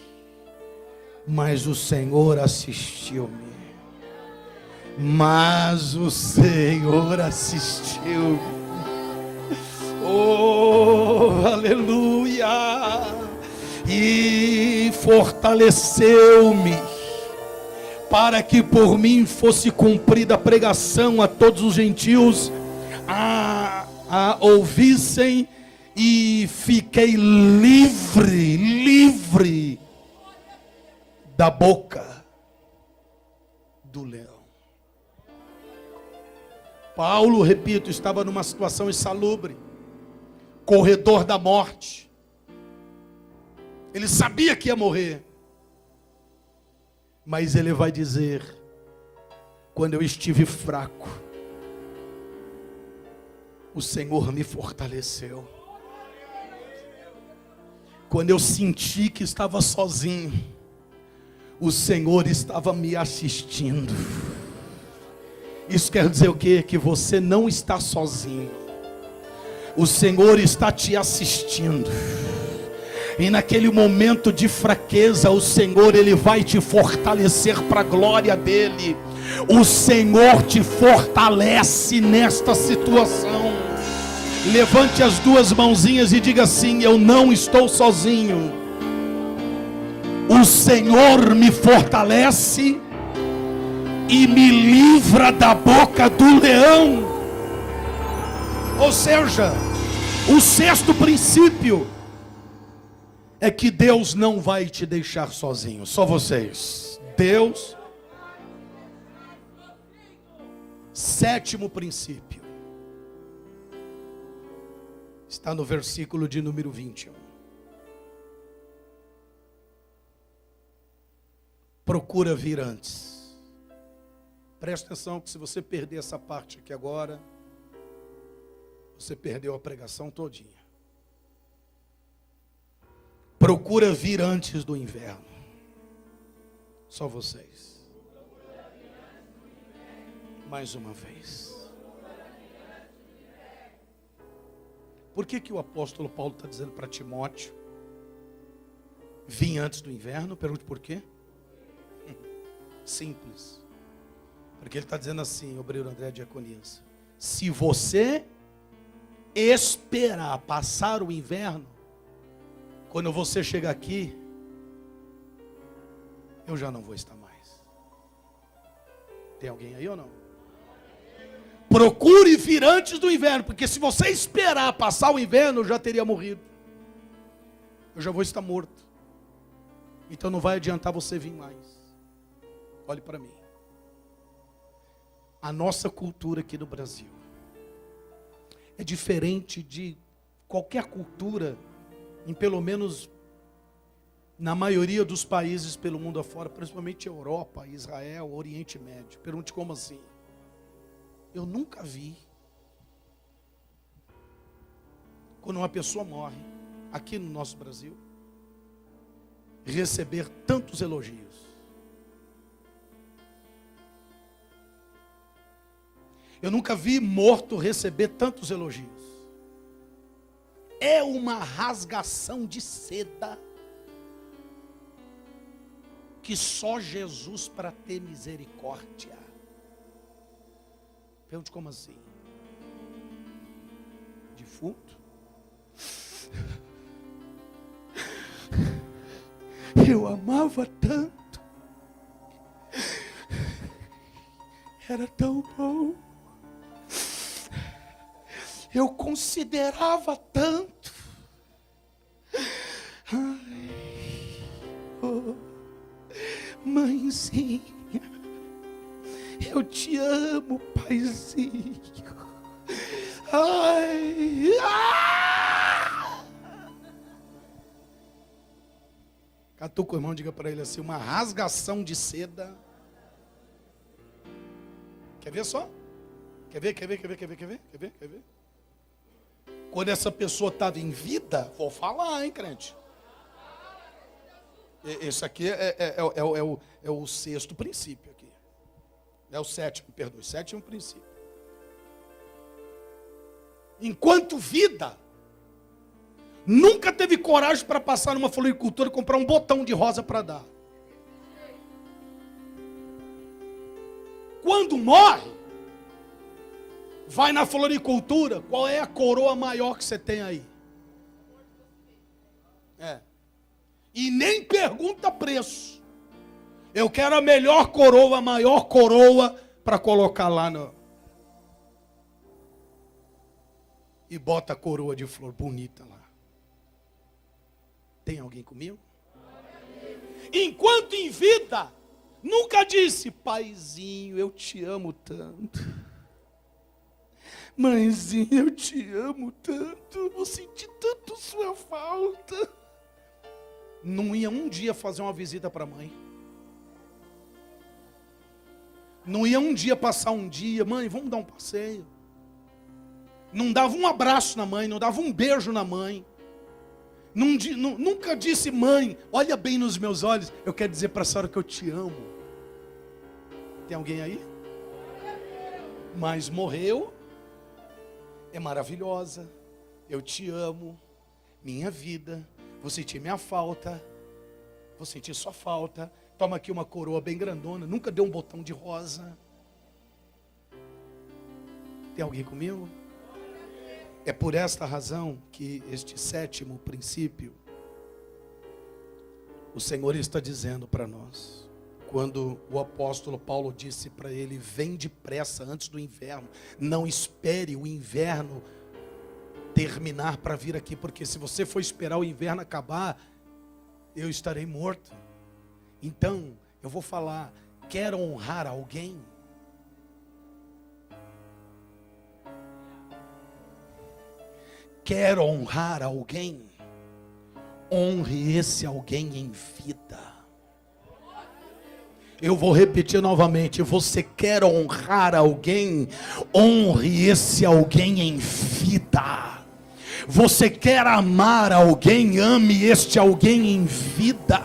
Mas o Senhor assistiu-me. Mas o Senhor assistiu-me. Oh, aleluia! E fortaleceu-me, para que por mim fosse cumprida a pregação a todos os gentios, a ouvissem, e fiquei livre da boca do leão. Paulo, repito, estava numa situação insalubre, corredor da morte. Ele sabia que ia morrer, mas ele vai dizer: quando eu estive fraco, o Senhor me fortaleceu. Quando eu senti que estava sozinho, o Senhor estava me assistindo. Isso quer dizer o quê? Que você não está sozinho. O Senhor está te assistindo. E naquele momento de fraqueza, o Senhor, Ele vai te fortalecer para a glória dEle. O Senhor te fortalece nesta situação. Levante as duas mãozinhas e diga assim: eu não estou sozinho. O Senhor me fortalece e me livra da boca do leão. Ou seja, o sexto princípio é que Deus não vai te deixar sozinho. Só vocês. Deus. Sétimo princípio está no versículo de número 21. Procura vir antes. Presta atenção que se você perder essa parte aqui agora, você perdeu a pregação todinha. Procura vir antes do inverno. Só vocês. Mais uma vez. Por que o apóstolo Paulo está dizendo para Timóteo: vim antes do inverno? Pergunte por quê? Simples. Porque ele está dizendo assim, obreiro André Diaconias: se você esperar passar o inverno, quando você chegar aqui, eu já não vou estar mais. Tem alguém aí ou não? Procure vir antes do inverno, porque se você esperar passar o inverno, eu já teria morrido. Eu já vou estar morto. Então não vai adiantar você vir mais. Olhe para mim. A nossa cultura aqui no Brasil é diferente de qualquer cultura, em pelo menos na maioria dos países pelo mundo afora, principalmente Europa, Israel, Oriente Médio. Pergunte como assim? Eu nunca vi, quando uma pessoa morre, aqui no nosso Brasil, receber tantos elogios. Eu nunca vi morto receber tantos elogios. É uma rasgação de seda que só Jesus para ter misericórdia. Pergunte como assim? Defunto? Eu amava tanto. Era tão bom. Eu considerava tanto. Ai, oh, mãezinha, eu te amo, paizinho. Ai, Catuca o irmão, diga para ele assim: uma rasgação de seda. Quer ver só? Quer ver? Quando essa pessoa estava em vida, vou falar, hein, crente? Esse aqui é o sexto princípio aqui. É o sétimo, perdoe, sétimo princípio. Enquanto vida, nunca teve coragem para passar numa floricultura e comprar um botão de rosa para dar. Quando morre, vai na floricultura, qual é a coroa maior que você tem aí? E nem pergunta preço. Eu quero a melhor coroa, a maior coroa para colocar lá no... E bota a coroa de flor bonita lá. Tem alguém comigo? Enquanto em vida, nunca disse: paizinho, eu te amo tanto. Mãezinha, eu te amo tanto. Vou sentir tanto sua falta. Não ia um dia fazer uma visita para a mãe. Não ia um dia passar um dia: mãe, vamos dar um passeio. Não dava um abraço na mãe, não dava um beijo na mãe. Nunca disse: mãe, olha bem nos meus olhos, eu quero dizer para a senhora que eu te amo. Tem alguém aí? Mas morreu. É maravilhosa. Eu te amo. Minha vida. Vou sentir minha falta. Vou sentir sua falta. Toma aqui uma coroa bem grandona. Nunca deu um botão de rosa. Tem alguém comigo? É por esta razão que este sétimo princípio, o Senhor está dizendo para nós. Quando o apóstolo Paulo disse para ele: vem depressa antes do inverno. Não espere o inverno terminar para vir aqui, porque se você for esperar o inverno acabar, eu estarei morto. Então, eu vou falar: quer honrar alguém? Quer honrar alguém? Honre esse alguém em vida. Eu vou repetir novamente: você quer honrar alguém? Honre esse alguém em vida. Você quer amar alguém? Ame este alguém em vida.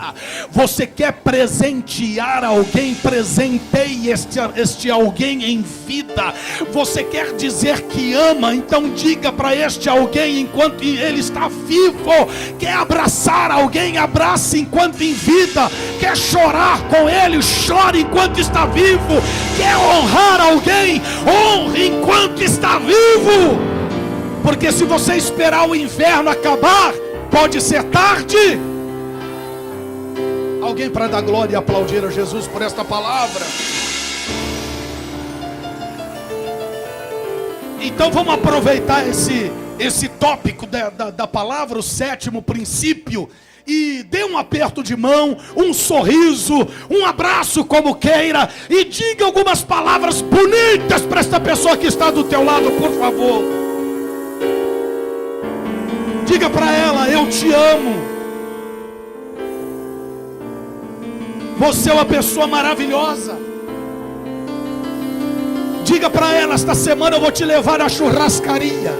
Você quer presentear alguém? Presenteie este alguém em vida. Você quer dizer que ama? Então diga para este alguém enquanto ele está vivo. Quer abraçar alguém? Abrace enquanto em vida. Quer chorar com ele? Chore enquanto está vivo. Quer honrar alguém? Honre enquanto está vivo. Porque se você esperar o inverno acabar, pode ser tarde. Alguém para dar glória e aplaudir a Jesus por esta palavra? Então vamos aproveitar esse tópico da palavra, o sétimo princípio, e dê um aperto de mão, um sorriso, um abraço como queira, e diga algumas palavras bonitas para esta pessoa que está do teu lado, por favor. Diga para ela: eu te amo. Você é uma pessoa maravilhosa. Diga para ela: esta semana eu vou te levar à churrascaria.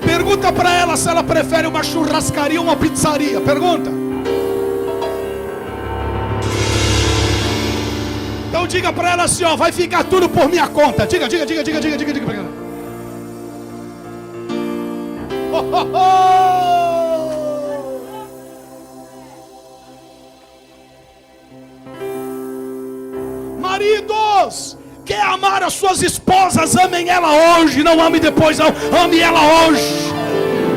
Pergunta para ela se ela prefere uma churrascaria ou uma pizzaria. Pergunta. Então diga para ela assim, ó: vai ficar tudo por minha conta. Diga para ela. Maridos, quer amar as suas esposas, amem ela hoje, não ame depois não, ame ela hoje.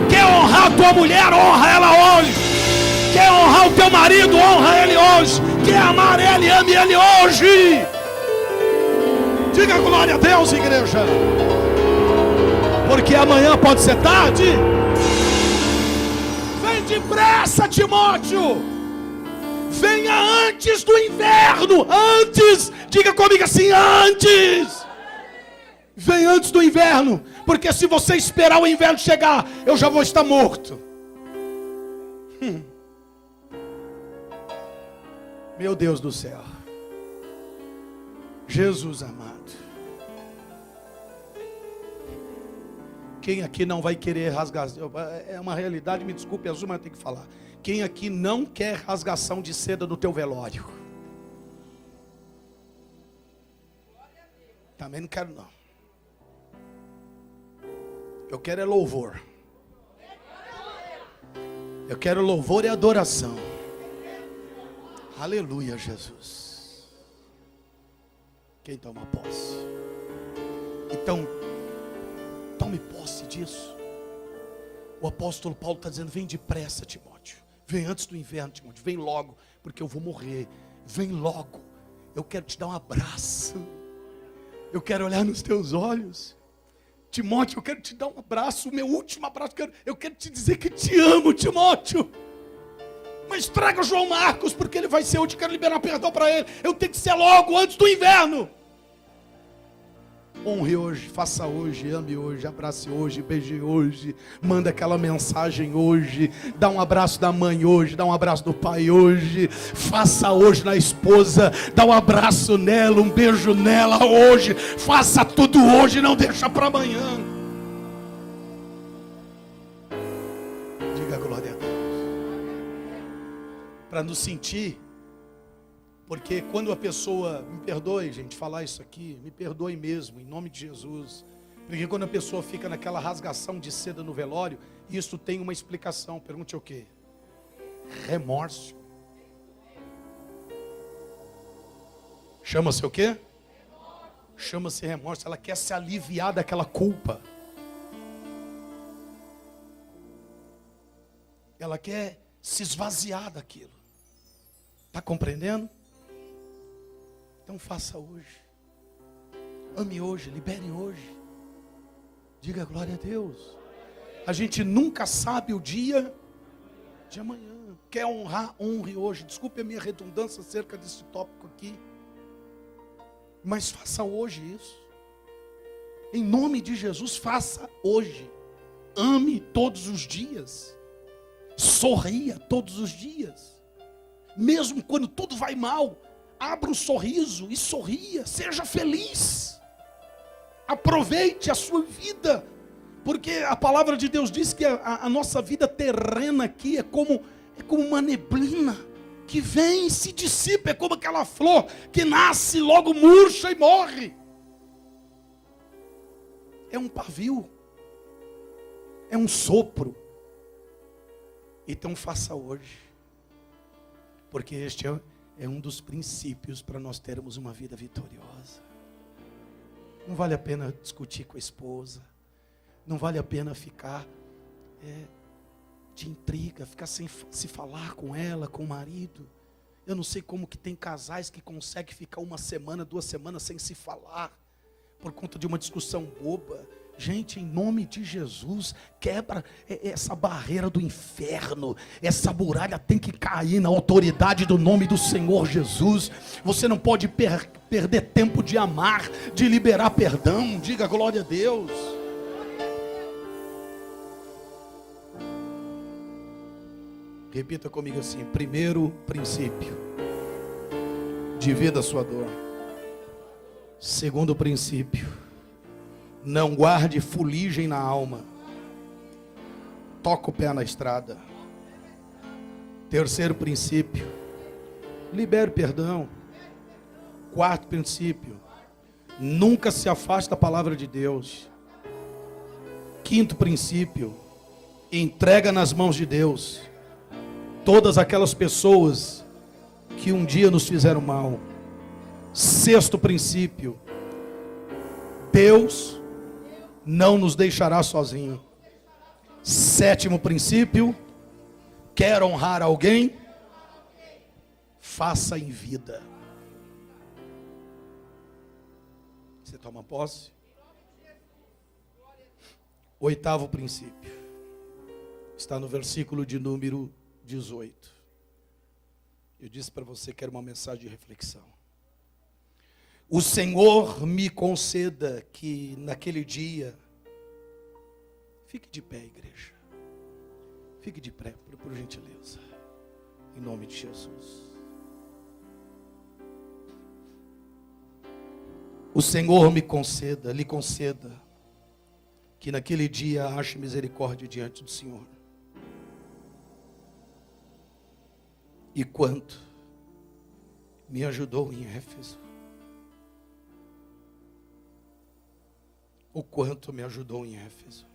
Quer honrar a tua mulher, honra ela hoje. Quer honrar o teu marido, honra ele hoje. Quer amar ele, ame ele hoje. Diga glória a Deus, igreja. Porque amanhã pode ser tarde. Vem depressa, Timóteo. Venha antes do inverno. Antes. Diga comigo assim: antes. Vem antes do inverno. Porque se você esperar o inverno chegar, eu já vou estar morto. Meu Deus do céu. Jesus amado. Quem aqui não vai querer rasgação? É uma realidade, me desculpe, Azul, mas eu tenho que falar. Quem aqui não quer rasgação de seda no teu velório? Também não quero não. Eu quero é louvor. Eu quero louvor e adoração. Aleluia, Jesus. Quem toma posse? Então, tome posse disso. O apóstolo Paulo está dizendo: vem depressa, Timóteo. Vem antes do inverno, Timóteo. Vem logo, porque eu vou morrer. Vem logo. Eu quero te dar um abraço. Eu quero olhar nos teus olhos. Timóteo, eu quero te dar um abraço. O meu último abraço. Eu quero te dizer que te amo, Timóteo. Mas traga João Marcos, porque ele vai ser útil. Quero liberar perdão para ele. Eu tenho que ser logo, antes do inverno. Honre hoje, faça hoje, ame hoje, abrace hoje, beije hoje, manda aquela mensagem hoje, dá um abraço da mãe hoje, dá um abraço do pai hoje, faça hoje na esposa, dá um abraço nela, um beijo nela hoje, faça tudo hoje, não deixa para amanhã. Diga glória a Deus. Para nos sentir. Porque quando a pessoa, me perdoe gente, falar isso aqui, me perdoe mesmo, em nome de Jesus. Porque quando a pessoa fica naquela rasgação de seda no velório, isso tem uma explicação. Pergunte o quê? Remorso. Chama-se o quê? Chama-se remorso. Ela quer se aliviar daquela culpa. Ela quer se esvaziar daquilo. Está compreendendo? Então faça hoje. Ame hoje, libere hoje. Diga glória a Deus. A gente nunca sabe o dia de amanhã. Quer honrar, honre hoje. Desculpe a minha redundância acerca desse tópico aqui. Mas faça hoje isso. Em nome de Jesus, faça hoje. Ame todos os dias. Sorria todos os dias. Mesmo quando tudo vai mal, abra um sorriso e sorria, seja feliz. Aproveite a sua vida, porque a palavra de Deus diz que a nossa vida terrena aqui é como uma neblina que vem e se dissipa, é como aquela flor que nasce, logo murcha e morre. É um pavio, é um sopro. Então faça hoje, porque este é um dos princípios para nós termos uma vida vitoriosa. Não vale a pena discutir com a esposa. Não vale a pena ficar de intriga, ficar sem se falar com ela, com o marido. Eu não sei como que tem casais que conseguem ficar 1 semana, 2 semanas sem se falar, por conta de uma discussão boba. Gente, em nome de Jesus, quebra essa barreira do inferno. Essa muralha tem que cair na autoridade do nome do Senhor Jesus. Você não pode perder tempo de amar, de liberar perdão. Diga glória a Deus. Repita comigo assim: primeiro princípio, divida a sua dor. Segundo princípio, não guarde fuligem na alma. Toca o pé na estrada. Terceiro princípio, libere perdão. Quarto princípio, nunca se afaste da palavra de Deus. Quinto princípio, entrega nas mãos de Deus todas aquelas pessoas que um dia nos fizeram mal. Sexto princípio, Deus não nos deixará sozinho. Sétimo princípio, quer honrar alguém? Faça em vida. Você toma posse? Oitavo princípio, está no versículo de número 18. Eu disse para você que era uma mensagem de reflexão. O Senhor me conceda que naquele dia, fique de pé, igreja. Fique de pé, por gentileza. Em nome de Jesus. O Senhor me conceda, lhe conceda, que naquele dia ache misericórdia diante do Senhor. E quanto me ajudou em Éfeso, o quanto me ajudou em Éfeso,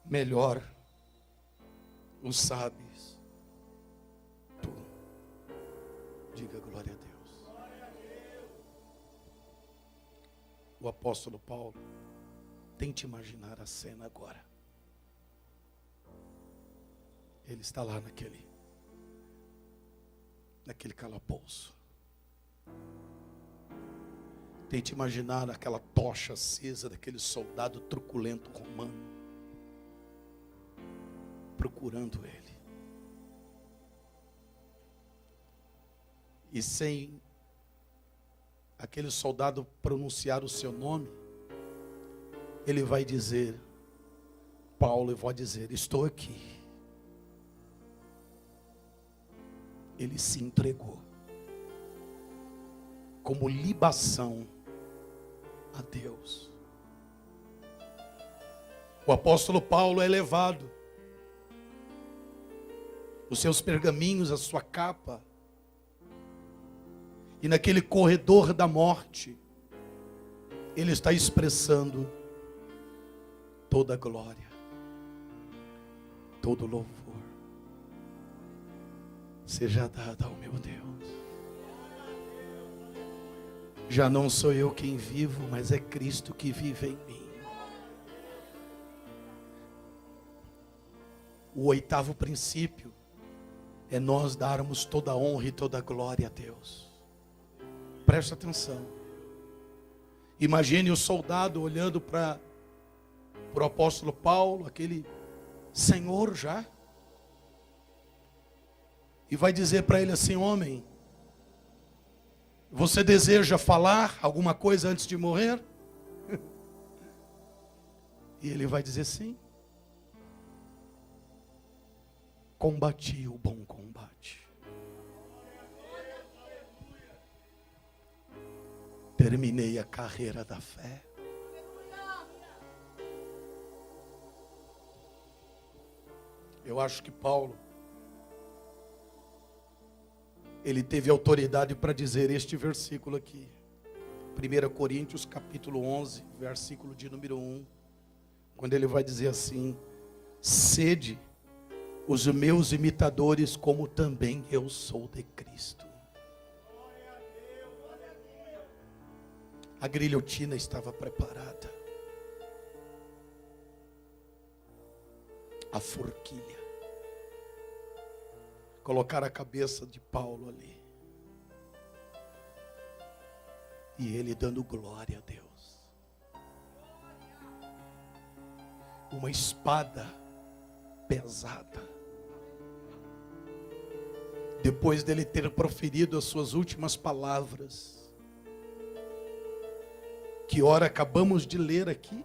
melhor o sabes tu. Diga glória a Deus. O apóstolo Paulo, tente imaginar a cena agora. Ele está lá naquele calabouço. Tente imaginar aquela tocha acesa daquele soldado truculento romano, procurando ele. E sem aquele soldado pronunciar o seu nome, ele vai dizer, Paulo, eu vou dizer, estou aqui. Ele se entregou como libação a Deus. O apóstolo Paulo é levado, os seus pergaminhos, a sua capa, e naquele corredor da morte, ele está expressando toda a glória, todo louvor seja dado ao meu Deus. Já não sou eu quem vivo, mas é Cristo que vive em mim. O oitavo princípio é nós darmos toda a honra e toda a glória a Deus. Preste atenção. Imagine o soldado olhando para o apóstolo Paulo, aquele senhor já, e vai dizer para ele assim, homem, você deseja falar alguma coisa antes de morrer? E ele vai dizer sim. Combati o bom combate. Terminei a carreira da fé. Eu acho que Paulo, ele teve autoridade para dizer este versículo aqui. 1 Coríntios capítulo 11, versículo de número 1. Quando ele vai dizer assim, sede os meus imitadores, como também eu sou de Cristo. A guilhotina estava preparada. a forquilha. Colocaram a cabeça de Paulo ali. E ele dando glória a Deus. Uma espada pesada. Depois dele ter proferido as suas últimas palavras, que ora acabamos de ler aqui.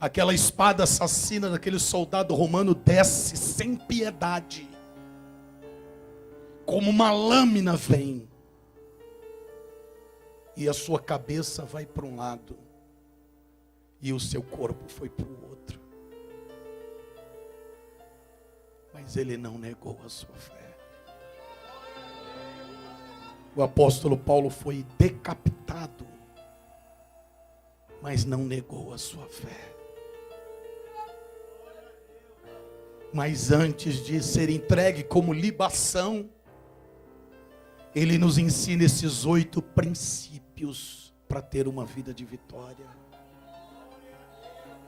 Aquela espada assassina daquele soldado romano desce sem piedade. Como uma lâmina vem. E a sua cabeça vai para um lado. E o seu corpo foi para o outro. Mas ele não negou a sua fé. O apóstolo Paulo foi decapitado, mas não negou a sua fé. Mas antes de ser entregue como libação, ele nos ensina esses 8 princípios para ter uma vida de vitória.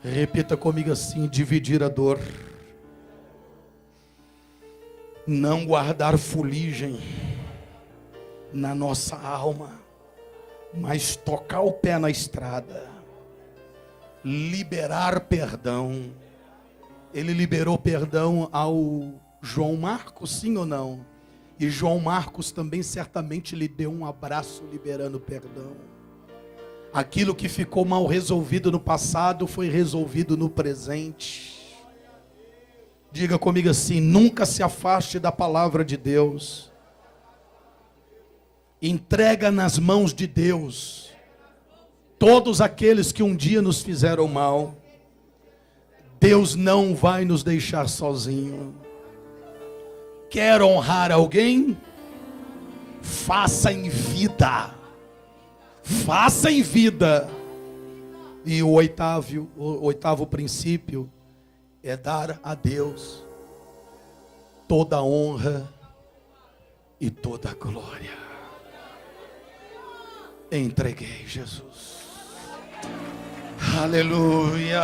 Repita comigo assim: dividir a dor, não guardar fuligem na nossa alma, mas tocar o pé na estrada, liberar perdão. Ele liberou perdão ao João Marcos, sim ou não? E João Marcos também certamente lhe deu um abraço liberando perdão. Aquilo que ficou mal resolvido no passado foi resolvido no presente. Diga comigo assim: nunca se afaste da palavra de Deus. Entrega nas mãos de Deus todos aqueles que um dia nos fizeram mal. Deus não vai nos deixar sozinho. Quer honrar alguém? Faça em vida. Faça em vida. E o oitavo princípio é dar a Deus toda a honra e toda a glória. Entreguei, Jesus. Aleluia.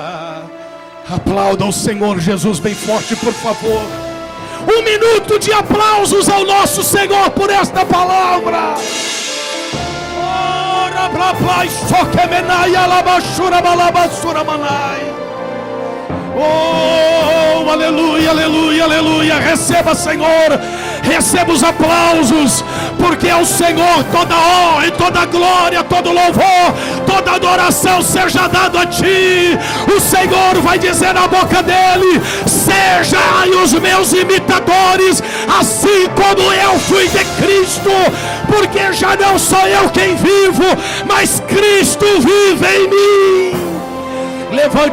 Aplauda o Senhor Jesus bem forte, por favor. 1 minuto de aplausos ao nosso Senhor por esta palavra. Oh, aleluia, aleluia, aleluia. Receba, Senhor, receba os aplausos, porque ao Senhor toda honra e toda glória, todo louvor, toda adoração seja dado a Ti. O Senhor vai dizer na boca dele: sejam os meus imitadores, assim como eu fui de Cristo, porque já não sou eu quem vivo, mas Cristo vive em mim. Levante